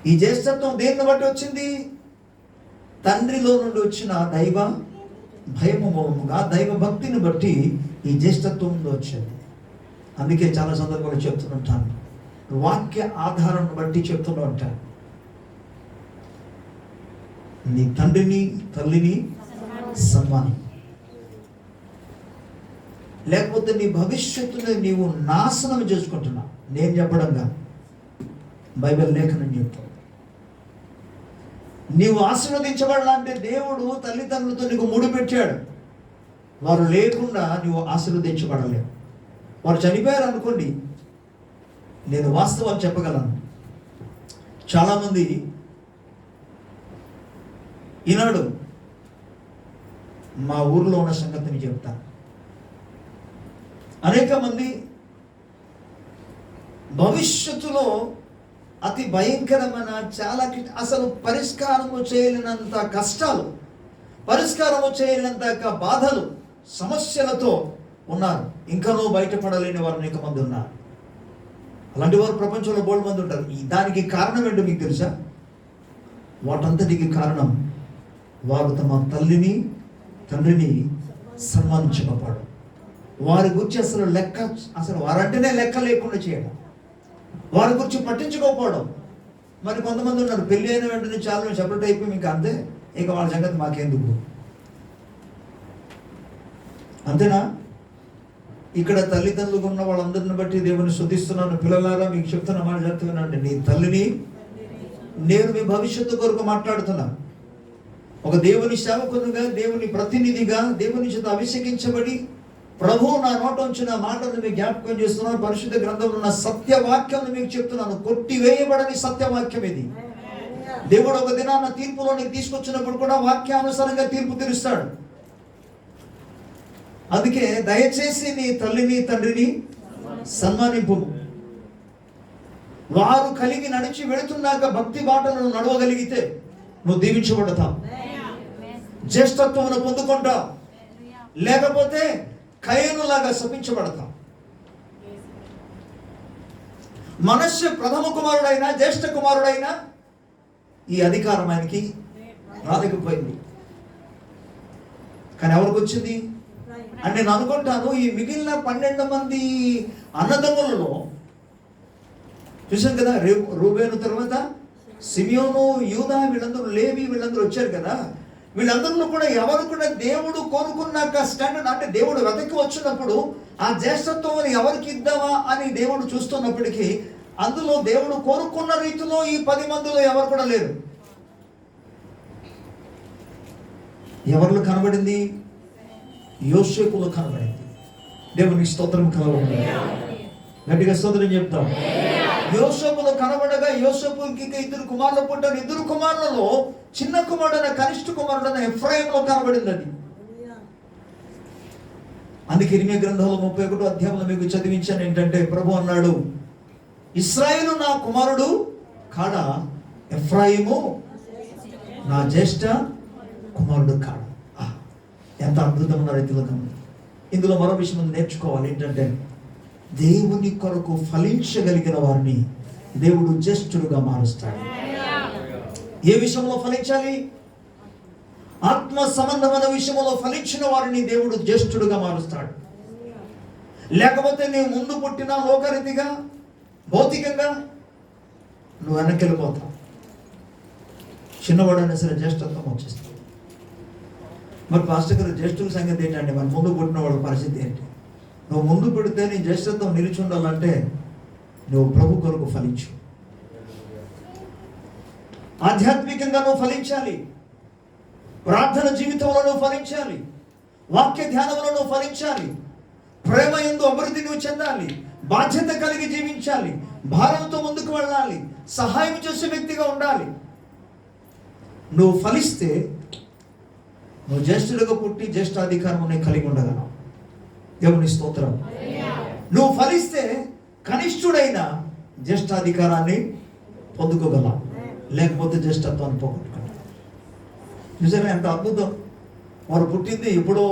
ఈ జ్యేష్ఠత్వం దేన్ని బట్టి వచ్చింది? తండ్రిలో నుండి వచ్చిన దైవ భయము మూలముగా, దైవ భక్తిని బట్టి ఈ జ్యేష్ఠత్వం వచ్చింది. అందుకే చాలా సందర్భాలు చెప్తుంటాను, వాక్య ఆధారం బట్టి చెప్తూనే ఉంటాను. నీ తండ్రిని తల్లిని సన్మానం, లేకపోతే నీ భవిష్యత్తుని నీవు నాశనం చేసుకుంటున్నా. నేను చెప్పడంగా బైబిల్ లేఖనం చెప్తాను. నీవు ఆశీర్వదించబడాలంటే దేవుడు తల్లిదండ్రులతో నీకు ముడిపెట్టాడు. వారు లేకుండా నీవు ఆశీర్వదించబడలేవు. వారు చనిపోయారు అనుకోండి, నేను వాస్తవాలు చెప్పగలను. చాలామంది ఈనాడు మా ఊర్లో ఉన్న సంగతిని చెప్తా. అనేక మంది భవిష్యత్తులో అతి భయంకరమైన, చాలా అసలు పరిష్కారము చేయలేనంత కష్టాలు, పరిష్కారము చేయలేనంత బాధలు, సమస్యలతో ఉన్నారు. ఇంకనూ బయటపడలేని వారు అనేక మంది ఉన్నారు. అలాంటి వారు ప్రపంచంలో బోల్డ్ మంది ఉంటారు. దానికి కారణం ఏంటో మీకు తెలుసా? వాటంతటికి కారణం వారు తమ తల్లిని తండ్రిని సన్మానించకపోవడం, వారి గురించి అసలు వారంటేనే లెక్క లేకుండా చేయడం, వారి గురించి పట్టించుకోకపోవడం. మరి కొంతమంది ఉన్నారు, పెళ్ళి అయిన వెంటనే చాలా సెపరేట్ అయిపోయి ఇంకా అంతే, ఇక వాళ్ళ సంగతి మాకెందుకు, అంతేనా? ఇక్కడ తల్లిదండ్రులు ఉన్న వాళ్ళందరిని బట్టి దేవుని స్తుతిస్తున్నాను. పిల్లలారా, మీకు చెప్తున్న మాట చెప్తున్నానండి, నీ తల్లిని, నేను మీ భవిష్యత్తు కొరకు మాట్లాడుతున్నా. ఒక దేవుని సేవకునిగా, దేవుని ప్రతినిధిగా, దేవుని చేత అభిషేకించబడి ప్రభువు నా నోట ఉంచిన మాటలను మీకు జ్ఞాపకం చేస్తున్నాను. పరిశుద్ధ గ్రంథంలో ఉన్న సత్యవాక్యాన్ని మీకు చెప్తున్నాను. కొట్టివేయబడని సత్యవాక్యం ఇది. దేవుడు ఒక దినాన్న తీర్పులోనికి తీసుకొచ్చినప్పుడు కూడా వాక్యానుసారంగా తీర్పు తీరుస్తాడు. అందుకే దయచేసి నీ తల్లిని తండ్రిని సన్మానింపు. వారు కలిగి నడిచి వెళుతున్నాక భక్తి బాటలను నడవగలిగితే నువ్వు దీవించబడతావు, జ్యేష్ఠత్వమును పొందుకుంటావు. లేకపోతే కయనులాగా శపించబడతావు. మనస్సు ప్రథమ కుమారుడైనా జ్యేష్ఠ కుమారుడైనా ఈ అధికారం ఆయనకి రాలేకపోయింది. కానీ ఎవరికి వచ్చింది అని నేను అనుకుంటాను. ఈ మిగిలిన 12 మంది అన్నదమ్ములలో చూసాం కదా, రూబేను తర్వాత సిమియోను, యూదా, వీళ్ళందరూ, లేవి, వీళ్ళందరూ వచ్చారు కదా. వీళ్ళందరిలో కూడా ఎవరు కూడా దేవుడు కోరుకున్నాక స్టాండర్డ్, అంటే దేవుడు వెతకి వచ్చినప్పుడు ఆ జ్యేష్ఠత్వం ఎవరికి ఇద్దామా అని దేవుడు చూస్తున్నప్పటికీ అందులో దేవుడు కోరుకున్న రీతిలో ఈ 10 మందిలో ఎవరు కూడా లేరు. ఎవరిలో కనబడింది? యోసేపులో కనబడింది. దేవునికి స్తోత్రం కలగండి. గట్టిగా స్తోత్రం చెప్తాం. యోసేపులో కనబడగా యోసేపుకి 2 కుమారులు పుట్టారు. 2 కుమారులలో చిన్న కుమారుడైన కనిష్ఠ కుమారుడైన ఎఫ్రాయిములో కనబడింది అది. అందుకే ఇర్మియా గ్రంథంలో 31వ అధ్యాయంలో మీకు చదివించాను ఏంటంటే, ప్రభు అన్నాడు, ఇశ్రాయేలు నా కుమారుడు కాడా, ఎఫ్రాయిము నా జ్యేష్ఠ కుమారుడు కాడా. ఎంత అద్భుతమైన రీతిలో కనబడింది. ఇందులో మరో విషయం నేర్చుకోవాలి ఏంటంటే, దేవుని కొరకు ఫలించగలిగిన వారిని దేవుడు జ్యేష్ఠుడుగా మారుస్తాడు. ఏ విషయంలో ఫలించాలి? ఆత్మ సంబంధమైన విషయంలో ఫలించిన వారిని దేవుడు జ్యేష్ఠుడుగా మారుస్తాడు. లేకపోతే నీవు ముందు పుట్టిన లోకరీతిగా, భౌతికంగా నువ్వు వెనకెళ్ళిపోతావు. చిన్నవాడైనా సరే జ్యేష్ఠత్వం వచ్చేస్తుంది. మరి పాస్టర్ గారు, జ్యేష్ఠుల సంగతి ఏంటంటే, మరి ముందు పుట్టిన వాళ్ళ పరిస్థితి ఏంటి? నువ్వు ముందు పెడితే నీ జ్యేష్ఠత్వం నిలిచి ఉండాలంటే నువ్వు ప్రభు కొరకు ఫలించు. ఆధ్యాత్మికంగా నువ్వు ఫలించాలి, ప్రార్థన జీవితంలో నువ్వు ఫలించాలి, వాక్య ధ్యానంలో నువ్వు ఫలించాలి, ప్రేమ యందు అభివృద్ధి నువ్వు చెందాలి, బాధ్యత కలిగి జీవించాలి, భారంతో ముందుకు వెళ్ళాలి, సహాయం చేసే వ్యక్తిగా ఉండాలి. నువ్వు ఫలిస్తే నువ్వు జ్యేష్ఠుడిగా పుట్టి జ్యేష్ఠాధికారం కలిగి ఉండగలవు. దేవుని స్తోత్రం. నువ్వు ఫలిస్తే కనిష్ఠుడైన జ్యేష్ఠాధికారాన్ని పొందుకోగలవు, లేకపోతే జ్యేష్ఠత్వాన్ని పోగొట్టుకుంటావు. నిజంగా ఎంత అద్భుతం. వారు పుట్టింది ఎప్పుడో,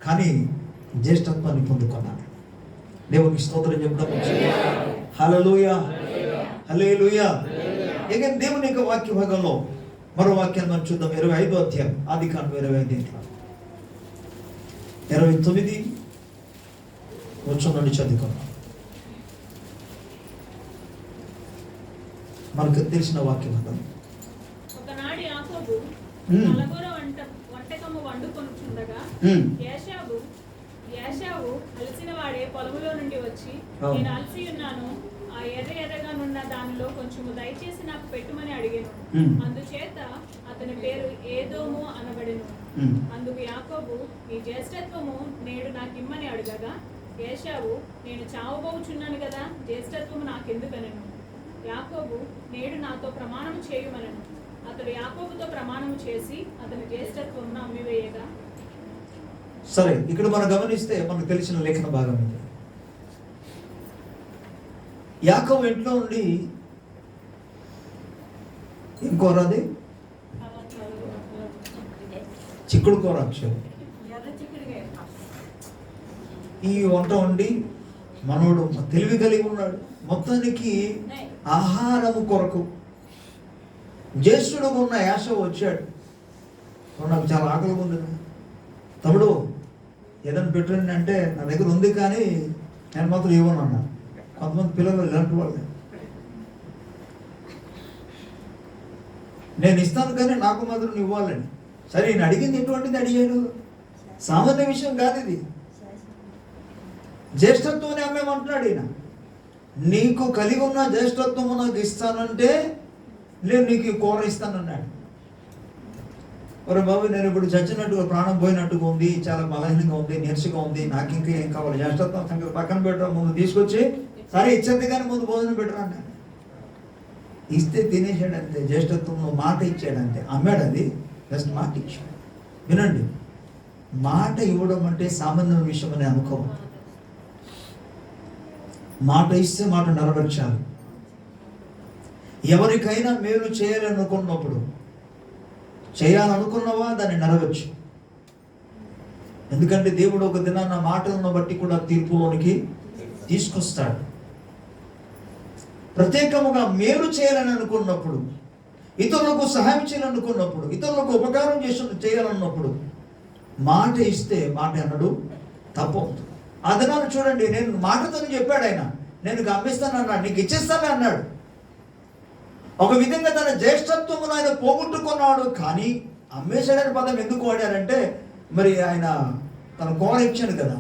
కానీ జ్యేష్ఠత్వాన్ని పొందుకున్నారు. దేవునికి స్తోత్రం చెప్తాం. హల్లెలూయా, హల్లెలూయా. ఇక దేవుని యొక్క వాక్య భాగంలో మరో వాక్యాన్ని మనం చూద్దాం. 25వ అధ్యాయం, ఆదికాండం 25 29 నుండి చదువుకున్నాం. మనకు తెలిసిన వాక్య భాగం. ఒకనాడు యాకోబు నలుగురు వంటకము వండుకొనుచుండగా ఏశావు అలసిన వాడే పొలములో నుండి వచ్చి, నేను అలసి ఉన్నాను, ఆ ఎర్రగా నున్న దానిలో కొంచెము దయచేసి నాకు పెట్టుమని అడిగాను. అందుచేత అతని పేరు ఏదోము అనబడెను. అందుకు యాకోబు, నీ జ్యేష్ఠత్వము నేడు నాకిమ్మని అడగగా ఏశావు, నేను చావబోచున్నాను కదా, జ్యేష్ఠత్వము నాకెందుకనెను. యాకోబు, నేడు నాతో ప్రమాణము చేయుమనెను. అతడు యాకోబుతో ప్రమాణము చేసి అతని జ్యేష్ఠత్వమును అమ్మివేయగా. సరే, ఇక్కడ మనం గమనిస్తే మనకు తెలిసిన లేఖన భాగం ఇది. యాకోబు ఇంట్లో నుండి ఏం కోరాది? చిక్కుడు కూర. ఈ వంట వండి మనోడు తెలివి కలిగి ఉన్నాడు. మొత్తానికి ఆహారము కొరకు జ్యేష్ఠుడు ఉన్న యాసవ వచ్చాడు. నాకు చాలా ఆకలి ఉంది తమ్ముడు, ఏదైనా పెట్టండి అంటే నా దగ్గర ఉంది, కానీ నేను మాత్రం ఇవ్వను అన్నా. కొంతమంది పిల్లలు ఇలాంటి వాళ్ళే, నేను ఇస్తాను కానీ నాకు మాత్రం ఇవ్వాలని. సరే, నేను అడిగింది ఎటువంటిది అడిగాడు? సామాన్య విషయం కాదు ఇది. జ్యేష్ఠత్వాన్ని అమ్మేమంటున్నాడు ఈయన. నీకు కలిగి ఉన్న జ్యేష్ఠత్వము నాకు ఇస్తానంటే నేను నీకు ఈ కూర ఇస్తానన్నాడు. ఒరే బాబు, నేను ఇప్పుడు చచ్చినట్టుగా, ప్రాణం పోయినట్టుగా ఉంది, చాలా బలహీనంగా ఉంది, నీరసంగా ఉంది, నాకు ఇంకా ఏం కావాలి? జ్యేష్ఠత్వం సంగతి పక్కన పెట్టరా, ముందు తీసుకొచ్చి సరే ఇచ్చేది కానీ ముందు భోజనం పెట్టరా అన్నాడు. ఇస్తే తినేసాడు అంతే. జ్యేష్ఠత్వంలో మాట ఇచ్చాడు అంతే. అమ్మాడు అది, జస్ట్ మాట ఇచ్చాడు. వినండి, మాట ఇవ్వడం అంటే సామాన్య విషయం అని అనుకోవద్దు. మాట ఇస్తే మాట నెరవేర్చాలి. ఎవరికైనా మేలు చేయాలనుకున్నప్పుడు, చేయాలనుకున్నవా దాన్ని నెరవేర్చు. ఎందుకంటే దేవుడు ఒక దినాన్న మాటలను బట్టి కూడా తీర్పులోనికి తీసుకొస్తాడు. ప్రత్యేకముగా మేలు చేయాలని అనుకున్నప్పుడు, ఇతరులకు సహాయం చేయాలనుకున్నప్పుడు, ఇతరులకు ఉపకారం చేయాలన్నప్పుడు మాట ఇస్తే మాట అన్నాడు తప్పవుతుంది. ఆ దినాన్ని చూడండి, నేను మాటతో చెప్పాడు ఆయన, నేను అమ్మిస్తాను అన్నాడు, నీకు ఇచ్చేస్తాను అన్నాడు. ఒక విధంగా తన జ్యేష్ఠత్వమును ఆయన పోగొట్టుకున్నాడు. కానీ అమ్మేశాడని పదం ఎందుకు వాడారంటే, మరి ఆయన తన కూర ఇచ్చాడు కదా,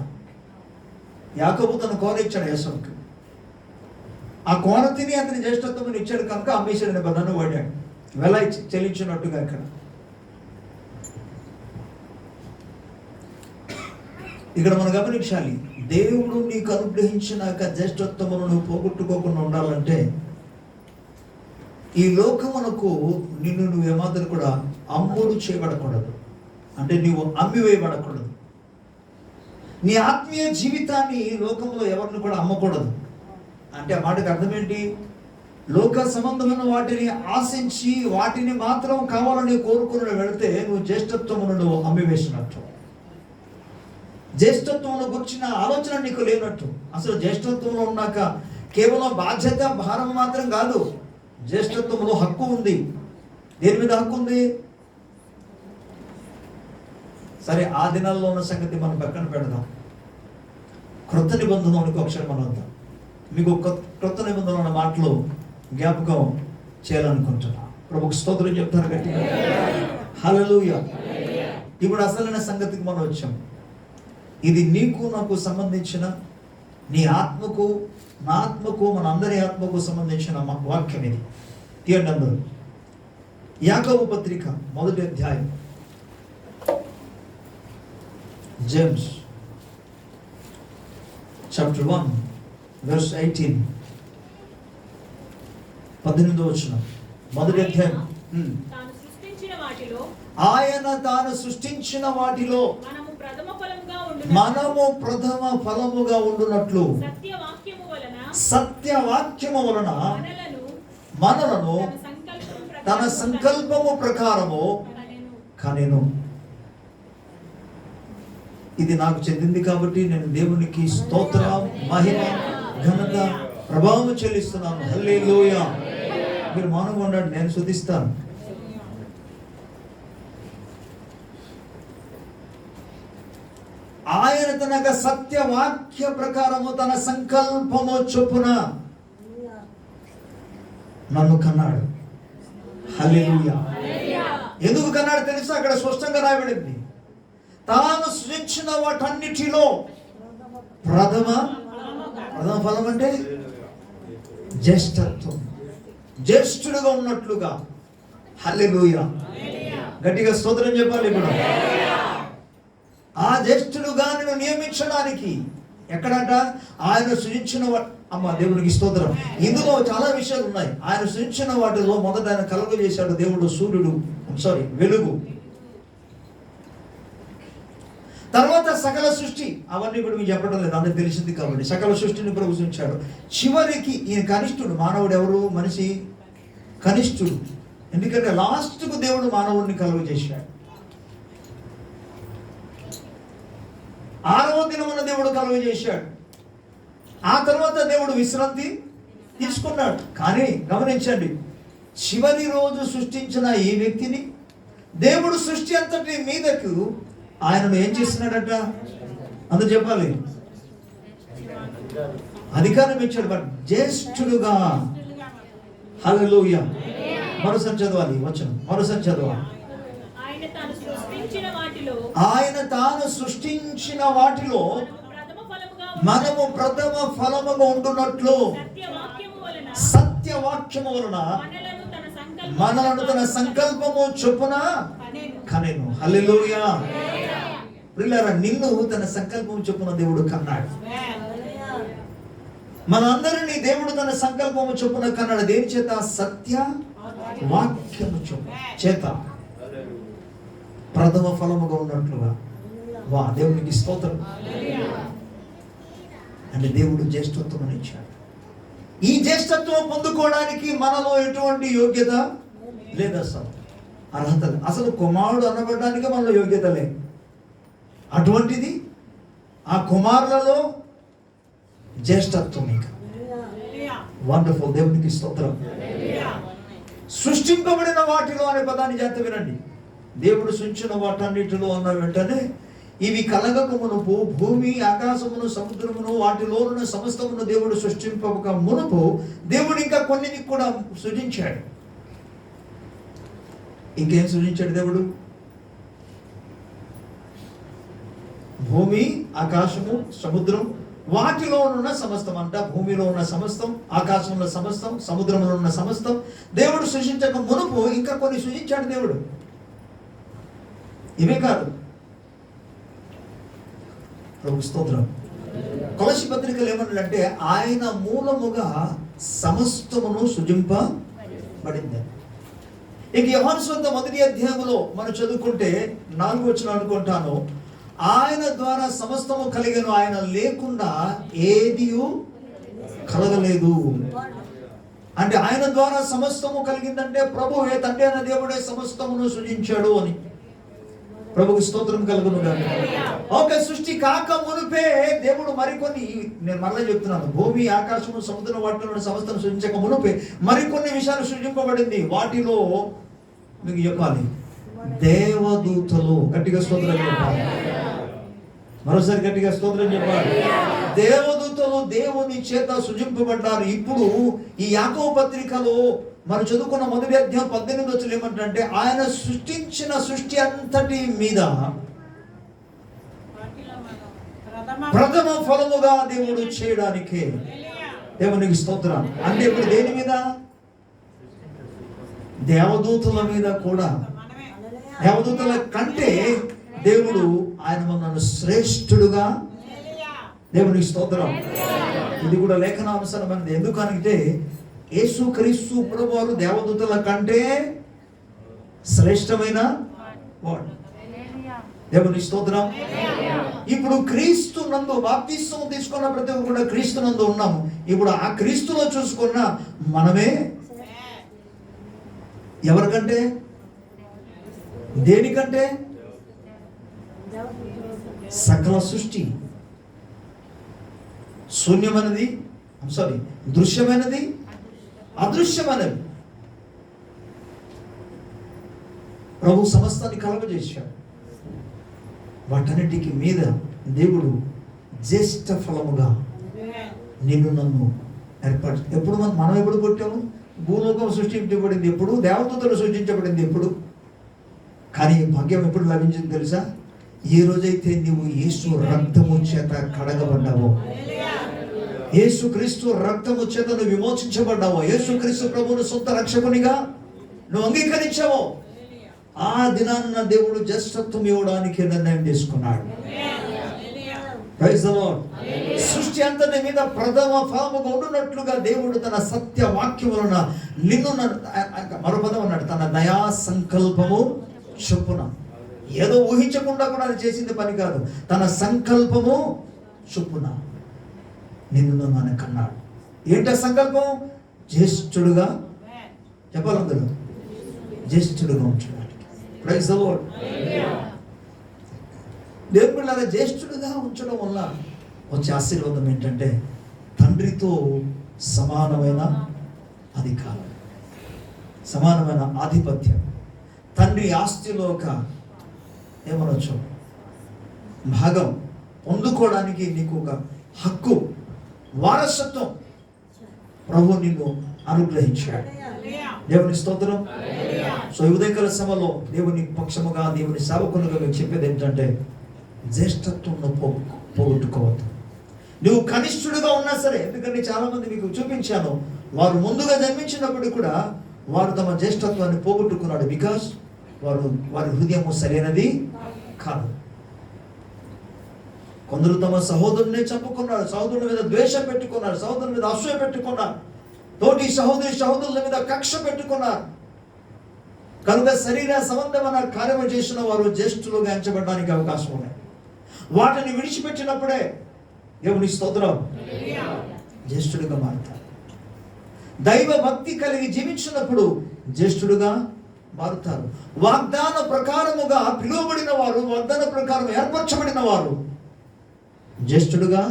యాకోబు తన కూర ఇచ్చాడు యేసవుకి. ఆ కూర తిని అతని జ్యేష్ఠత్వమును ఇచ్చాడు కనుక అమ్మేశాడని పదాన్ని వాడాడు, వెల చెల్లించినట్టుగా. ఇక్కడ మనం గమనించాలి, దేవుడు నీకు అనుగ్రహించినాక జ్యేష్ఠత్వమును నువ్వు పోగొట్టుకోకుండా ఉండాలంటే, ఈ లోకమునకు నిన్ను నువ్వు ఏమాత్రం కూడా అమ్ముడు చేయబడకూడదు. అంటే నువ్వు అమ్మివేయబడకూడదు. నీ ఆత్మీయ జీవితాన్ని లోకంలో ఎవరిని కూడా అమ్మకూడదు. అంటే ఆ మాటకు అర్థం ఏంటి? లోక సంబంధమైన వాటిని ఆశించి వాటిని మాత్రం కావాలని కోరుకుని వెళితే నువ్వు జ్యేష్ఠత్వమును నువ్వు అమ్మివేసినట్టు. జ్యేష్ఠత్వంలో గురించిన ఆలోచన నీకు లేనట్టు. అసలు జ్యేష్ఠత్వంలో ఉన్నాక కేవలం బాధ్యత, భారం మాత్రం కాదు, జ్యేష్ఠత్వంలో హక్కు ఉంది. దేని మీద హక్కు ఉంది? సరే, ఆ దినాల్లో ఉన్న సంగతి మనం పక్కన పెడదాం. క్రొత్త నిబంధనలోనికి ఒకసారి మనం వద్దాం. మీకు క్రొత్త నిబంధనలు ఉన్న మాటలు జ్ఞాపకం చేయాలనుకుంటున్నా. ప్రభుకు స్తోత్రం చెప్తారు గట్టిగా. హల్లెలూయా. ఇప్పుడు అసలైన సంగతికి మనం వచ్చాం. ఇది నీకు నాకు సంబంధించిన, నీ ఆత్మకు నా ఆత్మకు, మన అందరి ఆత్మకు సంబంధించిన వాక్యం ఇది. తీయండి అందరూ. యాకోబు పత్రిక 1వ అధ్యాయం, జేమ్స్ చాప్టర్ 1 verse 18, 18వ వచనం. 1వ అధ్యాయం. ఆయన తాను సృష్టించిన వాటిలో మనము ప్రథమ ఫలముగా ఉండునట్లు సత్యవాక్యము వలన మనలను తన సంకల్పము ప్రకారము కానేను ఇది నాకు చెందింది కాబట్టి నేను దేవునికి స్తోత్రం, మహిమ, ఘనత, ప్రభావం చెల్లిస్తున్నాను. హల్లెలూయా. మీరు మౌనంగా ఉండండి, నేను స్తుతిస్తాను. ఆయన తన సత్యవాక్య ప్రకారము తన సంకల్పము చొప్పున నన్ను కన్నాడు. హల్లెలూయా. ఎందుకు కన్నాడు తెలుసా? అక్కడ స్పష్టంగా రాయబడింది, తాను సృజించిన వాటన్నిటిలో ప్రథమ ఫలం అంటే జ్యేష్ఠత్వం, జ్యేష్ఠుడుగా ఉన్నట్లుగా. హల్లెలూయా. గట్టిగా స్తోత్రం చెప్పాలి. ఇప్పుడు ఆ జ్యేష్ఠుడుగా నేను నియమించడానికి ఎక్కడంట? ఆయన సృజించిన అమ్మ దేవునికి స్తోత్రం. ఇందులో చాలా విషయాలు ఉన్నాయి. ఆయన సృజించిన వాటిలో మొదట ఆయన కలుగజేశాడు దేవుడు సూర్యుడు, వెలుగు. తర్వాత సకల సృష్టి, అవన్నీ ఇప్పుడు మీకు చెప్పడం లేదు, అందరికి తెలిసింది కాబట్టి సకల సృష్టిని ప్రభు సృష్టించాడు. చివరికి ఈయన కనిష్ఠుడు. మానవుడు ఎవరు? మనిషి కనిష్ఠుడు. ఎందుకంటే లాస్ట్కు దేవుడు మానవుడిని కలుగజేశాడు. 6వ దినమున దేవుడు కలుగజేశాడు. ఆ తర్వాత దేవుడు విశ్రాంతి తీసుకున్నాడు. కానీ గమనించండి, చివరి రోజు సృష్టించిన ఈ వ్యక్తిని దేవుడు సృష్టి అంతటి మీదకు ఆయనను ఏం చేస్తున్నాడట? అందరూ చెప్పాలి. అధికారం ఇచ్చాడు, బట్ జ్యేష్ఠుడుగా. హల్లెలూయా. మరోసారి చదవాలి వచనం, మరోసారి చదవాలి. ఆయన తాను సృష్టించిన వాటిలో మనము ప్రథమ ఫలముగా ఉంటున్నట్లు సత్యవాక్యము వలన మనలను తన సంకల్పము చొప్పున కనెను. హల్లెలూయా. ప్రియులారా, నిన్ను తన సంకల్పం చొప్పున దేవుడు కన్నాడు. మనందరినీ దేవుడు తన సంకల్పము చొప్పున కన్నాడు. దేని చేత? సత్య వాక్యము చేత ప్రథమ ఫలముగా ఉన్నట్లుగా. దేవునికి స్తోత్రం. అంటే దేవుడు జ్యేష్ఠత్వం ఇచ్చాడు. ఈ జ్యేష్ఠత్వం పొందుకోవడానికి మనలో ఎటువంటి యోగ్యత లేదు, అసలు అర్హత. అసలు కుమారుడు అనబడడానికి మనలో యోగ్యత లేదు. అటువంటిది ఆ కుమారులలో జ్యేష్ఠత్వం. ఇక వండర్ఫుల్. దేవునికి స్తోత్రం. సృష్టింపబడిన వాటిలో అనే పదాన్ని జాగ్రత్త వినండి. దేవుడు సృష్టించిన వాటన్నిటిలో అన్న వెంటనే ఇవి కలగక మునుపు భూమి, ఆకాశమును, సముద్రమును, వాటిలో ఉన్న సమస్తమును దేవుడు సృష్టింపక మునుపు దేవుడు ఇంకా కొన్నిని కూడా సృజించాడు. ఇంకేం సృజించాడు దేవుడు? భూమి, ఆకాశము, సముద్రం, వాటిలో ఉన్న సమస్తం అంట. భూమిలో ఉన్న సమస్తం, ఆకాశంలో సమస్తం, సముద్రంలో ఉన్న సమస్తం దేవుడు సృజించక మునుపు ఇంకా కొన్ని సృజించాడు దేవుడు. ఇవే కాదు. ప్రభు స్తోత్రం. కొలస్సీ పత్రికలు ఏమన్నాడంటే ఆయన మూలముగా సమస్తమును సృజింపబడింది. ఇక యోహాను సువార్త 1వ అధ్యాయములో మనం చదువుకుంటే 4వ వచనం అనుకుంటాను, ఆయన ద్వారా సమస్తము కలిగెను, ఆయన లేకుండా ఏది కలగలేదు. అంటే ఆయన ద్వారా సమస్తము కలిగిందంటే ప్రభువే, తండ్రి అయిన దేవుడే సమస్తమును సృజించాడు అని. ప్రభుకి స్తోత్రం కలుగును గాక. ఓకే, సృష్టి కాక మునిపే దేవుడు మరికొన్ని, నేను మరలా చెప్తున్నాను, భూమి, ఆకాశము, సముద్రం, వాటిలో సమస్తం సృజించక మునిపే మరికొన్ని విషయాలు సృజింపబడింది. వాటిలో మీకు చెప్పాలి, దేవదూతలు. గట్టిగా స్తోత్రం చెప్పాలి. మరోసారి గట్టిగా స్తోత్రం చెప్పాలి. దేవదూతలు దేవుని చేత సృజింపబడ్డారు. ఇప్పుడు ఈ యాకోబు పత్రికలో మనం చదువుకున్న 1వ అధ్యాయం 18వ వచనం ఏమంటే ఆయన సృష్టించిన సృష్టి అంతటి మీద ప్రథమ ఫలముగా దేవుడు చేయడానికి. దేవునికి స్తోత్రం. అంటే ఇప్పుడు దేని మీద? దేవదూతల మీద కూడా. దేవదూతల కంటే దేవుడు ఆయన మనల్ని శ్రేష్ఠుడుగా. దేవునికి స్తోత్రం. ఇది కూడా లేఖనానుసారమైనది. ఎందుకనంటే యేసుక్రీస్తు ప్రభువారు దేవదూతల కంటే శ్రేష్టమైన వాడు. దేవునికి స్తోత్రం. ఇప్పుడు క్రీస్తు నందు బాప్తిస్మం తీసుకున్న ప్రతి ఒక్కరు కూడా క్రీస్తు నందు ఉన్నాము. ఇప్పుడు ఆ క్రీస్తులో చూసుకున్న మనమే ఎవరికంటే? దేనికంటే? సకల సృష్టి శూన్యమైనది, దృశ్యమైనది, అదృశ్యమైనది ప్రభు సమస్తాన్ని కలగజేశాడు. వాటన్నిటికి మీద దేవుడు జ్యేష్ఠ ఫలముగా నిన్ను నన్ను ఏర్పాటు. ఎప్పుడు మనం ఎప్పుడు పుట్టాము? భూలోకం సృష్టించబడింది ఎప్పుడు? దేవదూతలు సృష్టించబడింది ఎప్పుడు? కానీ భాగ్యం ఎప్పుడు లభించింది తెలుసా? ఏ రోజైతే నువ్వు యేసు రక్తము చేత కడగబడ్డావో, యేసు క్రీస్తు రక్తము చేత నువ్వు విమోచించబడ్డావో, యేసు క్రీస్తు ప్రభువును సొంత రక్షకునిగా నువ్వు అంగీకరించావో, ఆ దినాన్న దేవుడు జ్యేష్ఠత్వం ఇవ్వడానికి నిర్ణయం తీసుకున్నాడు. Praise the Lord. సృష్టి అంతటి మీద ప్రథమ ఫలముగా ఉండునట్లుగా దేవుడు తన సత్య వాక్యములను నిన్ను మరో పదం అన్నాడు, తన దయా సంకల్పము చొప్పున. ఏదో ఊహించకుండా కూడా అది చేసింది పని కాదు, తన సంకల్పము చొప్పున నిన్ను నన్ను కన్నాడు. ఏంటో సంకల్పం? జ్యేష్ఠుడుగా, చెప్పాలందరూ జ్యేష్ఠుడుగా ఉంచడానికి. Praise the Lord. దేవుని బిడ్డలారా, జ్యేష్ఠుడుగా ఉంచడం వల్ల వచ్చే ఆశీర్వాదం ఏంటంటే తండ్రితో సమానమైన అధికారం, సమానమైన ఆధిపత్యం. తండ్రి ఆస్తిలో ఒక ఏమనొచ్చు భాగం పొందుకోవడానికి నీకు ఒక హక్కు, వారసత్వం ప్రభు నిన్ను అనుగ్రహించాడు. దేవుని స్తోత్రం. సో ఈ ఉదయకాల సమయంలో దేవుని పక్షముగా, దేవుని సేవకులుగా మీకు చెప్పేది ఏంటంటే జ్యేష్ఠత్వం పోగొట్టుకోవద్దు. నువ్వు కనిష్ఠుడిగా ఉన్నా సరే, ఎందుకంటే చాలా మంది మీకు చూపించాను, వారు ముందుగా జన్మించినప్పుడు కూడా వారు తమ జ్యేష్ఠత్వాన్ని పోగొట్టుకున్నాడు. బికాస్ వారి హృదయము సరైనది కాదు. కొందరు తమ సహోదరుని చంపుకున్నారు, సహోదరుని మీద ద్వేషం పెట్టుకున్నారు, సహోదరుని మీద అసూయ పెట్టుకున్నారు, తోటి సహోదరుల మీద కక్ష పెట్టుకున్నారు. కనుక శరీర సంబంధమైన కార్యము చేసిన వారు జ్యేష్ఠులుగా ఎంచబడడానికి అవకాశం ఉన్నాయి. వాటిని విడిచిపెట్టినప్పుడే దేవుని స్తోత్రం జ్యేష్ఠుడిగా మారుతారు. దైవ భక్తి కలిగి జీవించినప్పుడు జ్యేష్ఠుడుగా మారుతారు. వాగ్దాన ప్రకారముగా పిలువబడిన వారు, వాగ్దాన ప్రకారం ఏర్పరచబడిన వారు జ్యేష్ఠుడుగా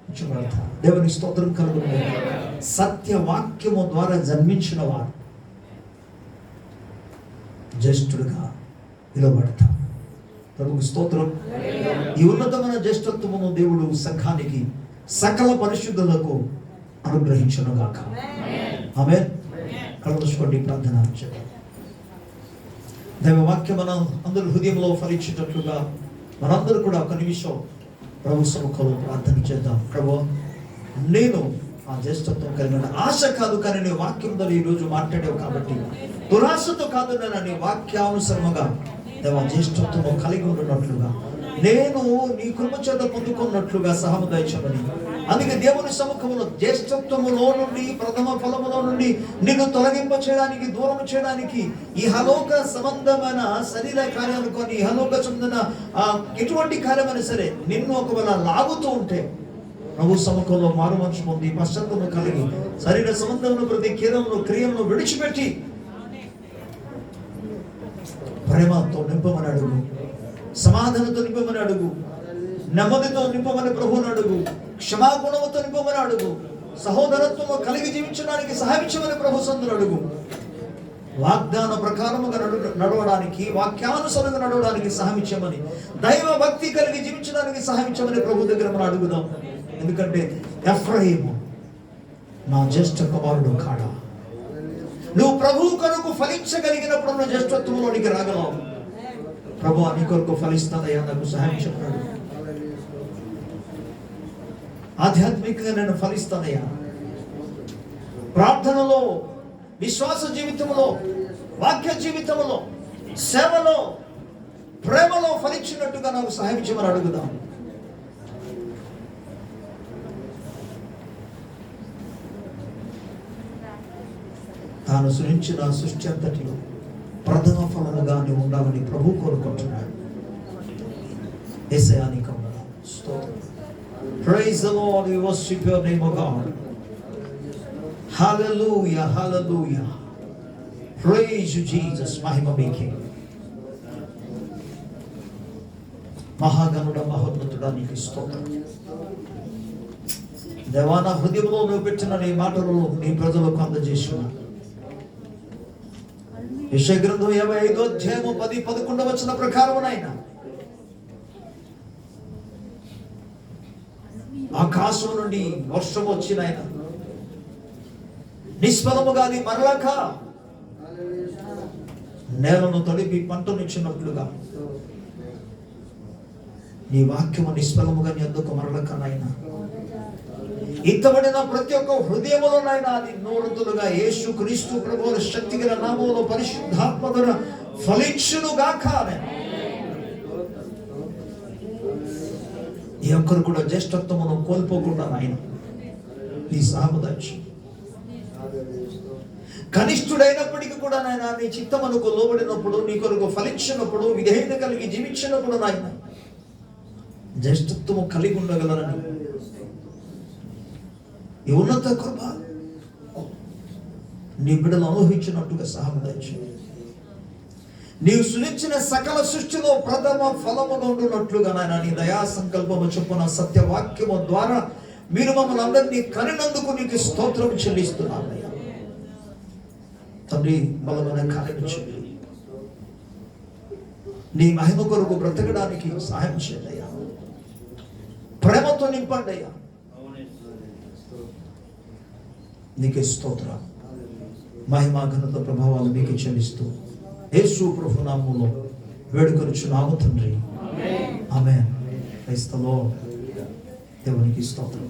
ఉంచబడతారు. దేవుని స్తోత్రం కలుగును. సత్య వాక్యము ద్వారా జన్మించిన వారు జ్యేష్ఠుడుగా పిలువబడతారు. ప్రభువుకి స్తోత్రం. ఈ ఉన్నతమైన జ్యేష్ఠత్వమును దేవుడు సంఘానికి, సకల పరిశుద్ధులకు అనుగ్రహించునుగాక. ఆమేన్. కళ్ళు మూసుకోండి, ప్రార్థన చేద్దాం. దైవ వాక్యం మన అందరి హృదయంలో ఫలించేటట్లుగా మనందరూ కూడా ఒక నిమిషం ప్రభు సముఖంలో ప్రార్థన చేద్దాం. ప్రభు, నేను ఆ జ్యేష్ఠత్వం కలిగిన ఆశ కాదు, కానీ నీ వాక్యంతో ఈరోజు మాట్లాడావు కాబట్టి దురాశతో కాదు, నేను నీ వాక్యానుసరముగా దేవ జ్యేష్ఠత్వము కలిగి ఉంటున్నట్లుగా, నేను నీ కృప చేత పొందుకున్నట్లుగా సహాయం దయచేయమని. అందుకే దేవుని సముఖములో జ్యేష్ఠత్వములో నుండి, ప్రథమ ఫలములో నుండి నిన్ను తొలగింప చేయడానికి, దూరం చేయడానికి, ఈ హలోక సంబంధమైన శరీర కార్యాలు కొన్ని, ఇహలోక సంబంధమైన ఎటువంటి కార్యమైనా సరే నిన్ను ఒకవేళ లాగుతూ ఉంటే ప్రభు సముఖంలో మారు మనసు పొంది, పశ్చాత్తము కలిగి, శరీర సంబంధమును ప్రతి క్రియలను విడిచిపెట్టి ప్రేమతో నింపమని అడుగు, సమాధానంతో నింపమని అడుగు, నెమ్మదితో నింపమని ప్రభువుని అడుగు, క్షమాగుణముతో నింపమని అడుగు, సహోదరత్వము కలిగి జీవించడానికి సహాయించమని ప్రభు సందులు అడుగు. వాగ్దాన ప్రకారముగా నడవడానికి, వాక్యానుసరంగా నడవడానికి సహాయించమని, దైవ భక్తి కలిగి జీవించడానికి సహాయించమని ప్రభు దగ్గర మనం అడుగుదాం. ఎందుకంటే ఎఫ్రాయిము నా జ్యేష్ఠ కుమారుడు కాడా. నువ్వు ప్రభు కొరకు ఫలించగలిగినప్పుడు నువ్వు జ్యేష్ఠత్వంలోనికి రాగలవు. ప్రభు నీ కొరకు ఫలిస్తానయ్యా, నాకు సహాయం చెప్పాడు. ఆధ్యాత్మికంగా నేను ఫలిస్తానయ్యా, ప్రార్థనలో, విశ్వాస జీవితంలో, వాక్య జీవితంలో, సేవలో, ప్రేమలో ఫలించినట్టుగా నాకు సహాయం చేయమని అడుగుదాం. తాను సృష్టించిన సృష్టి అంతటిలో ప్రథమ ఫలముగా నీవు ఉండాలని ప్రభు కోరుకుంటున్నాడు. యేసయ్యా నీకు వందనాలు, స్తోత్రం. Praise the Lord, we worship your name, O God. Hallelujah, hallelujah. Praise you, Jesus. మహిమ మీకే. మహాగణుడ మహోన్నతుడా నీకు స్తోత్రం. దేవా, నా హృదయంలో నువ్వు పెట్టిన నీ మాటలు నీ ప్రజలకు అందజేసిన యెషయా గ్రంథం 55వ అధ్యాయము 10-11 వచన ప్రకారం నాయన, ఆకాశం నుండి వర్షం వచ్చిన ఆయన నిష్ఫలముగా అది మరలక నేలను తడిపి పంటనిచ్చినట్లుగా నీ వాక్యము నిష్ఫలముగా నీ అందుకు మరలక నాయన, ఇంతబడిన ప్రతి ఒక్క హృదయములో నాయన అది నూరంతులుగా యేసు క్రీస్తు ప్రభువుల శక్తి గల నామములో పరిశుద్ధాత్మ ద్వారా ఫలించునుగాక. ఈ ఒక్కరు కూడా జ్యేష్ఠత్వమును కోల్పోకుండా నాయన నీ సామదాచి కనిష్ఠుడైనప్పటికీ కూడా నాయన నీ చిత్తమునకు లోబడినప్పుడు, నీ కొరకు ఫలించినప్పుడు, విధేయత కలిగి జీవించినప్పుడు నాయన జ్యేష్ఠత్వము కలిగి ఉండగలరని ఈ ఉన్నత కృప నీ బిడ్డలు అనుభవించినట్టుగా సహాయపడచ్చు. నీవు సృజించిన సకల సృష్టిలో ప్రథమ ఫలముగా ఉండునట్లుగా నాయన నీ దయా సంకల్పము చొప్పున సత్యవాక్యము ద్వారా మీరు మమ్మల్ని అందరినీ కనినందుకు నీకు స్తోత్రం చెల్లిస్తున్నాను. తండ్రి, బలమైన కార్యం చేయండి. నీ మహిమ కొరకు బ్రతకడానికి సహాయం చేయండి అయ్యా. ప్రేమతో నింపండి అయ్యా. నీకే స్తోత్రం, మహిమ ఘనత ప్రభావాలు మీకు చెల్లిస్తూ యేసు ప్రభు నామములో వేడుకొనుచున్నాము తండ్రి. ఆమేన్. క్రైస్తవ దేవునికి స్తోత్రం.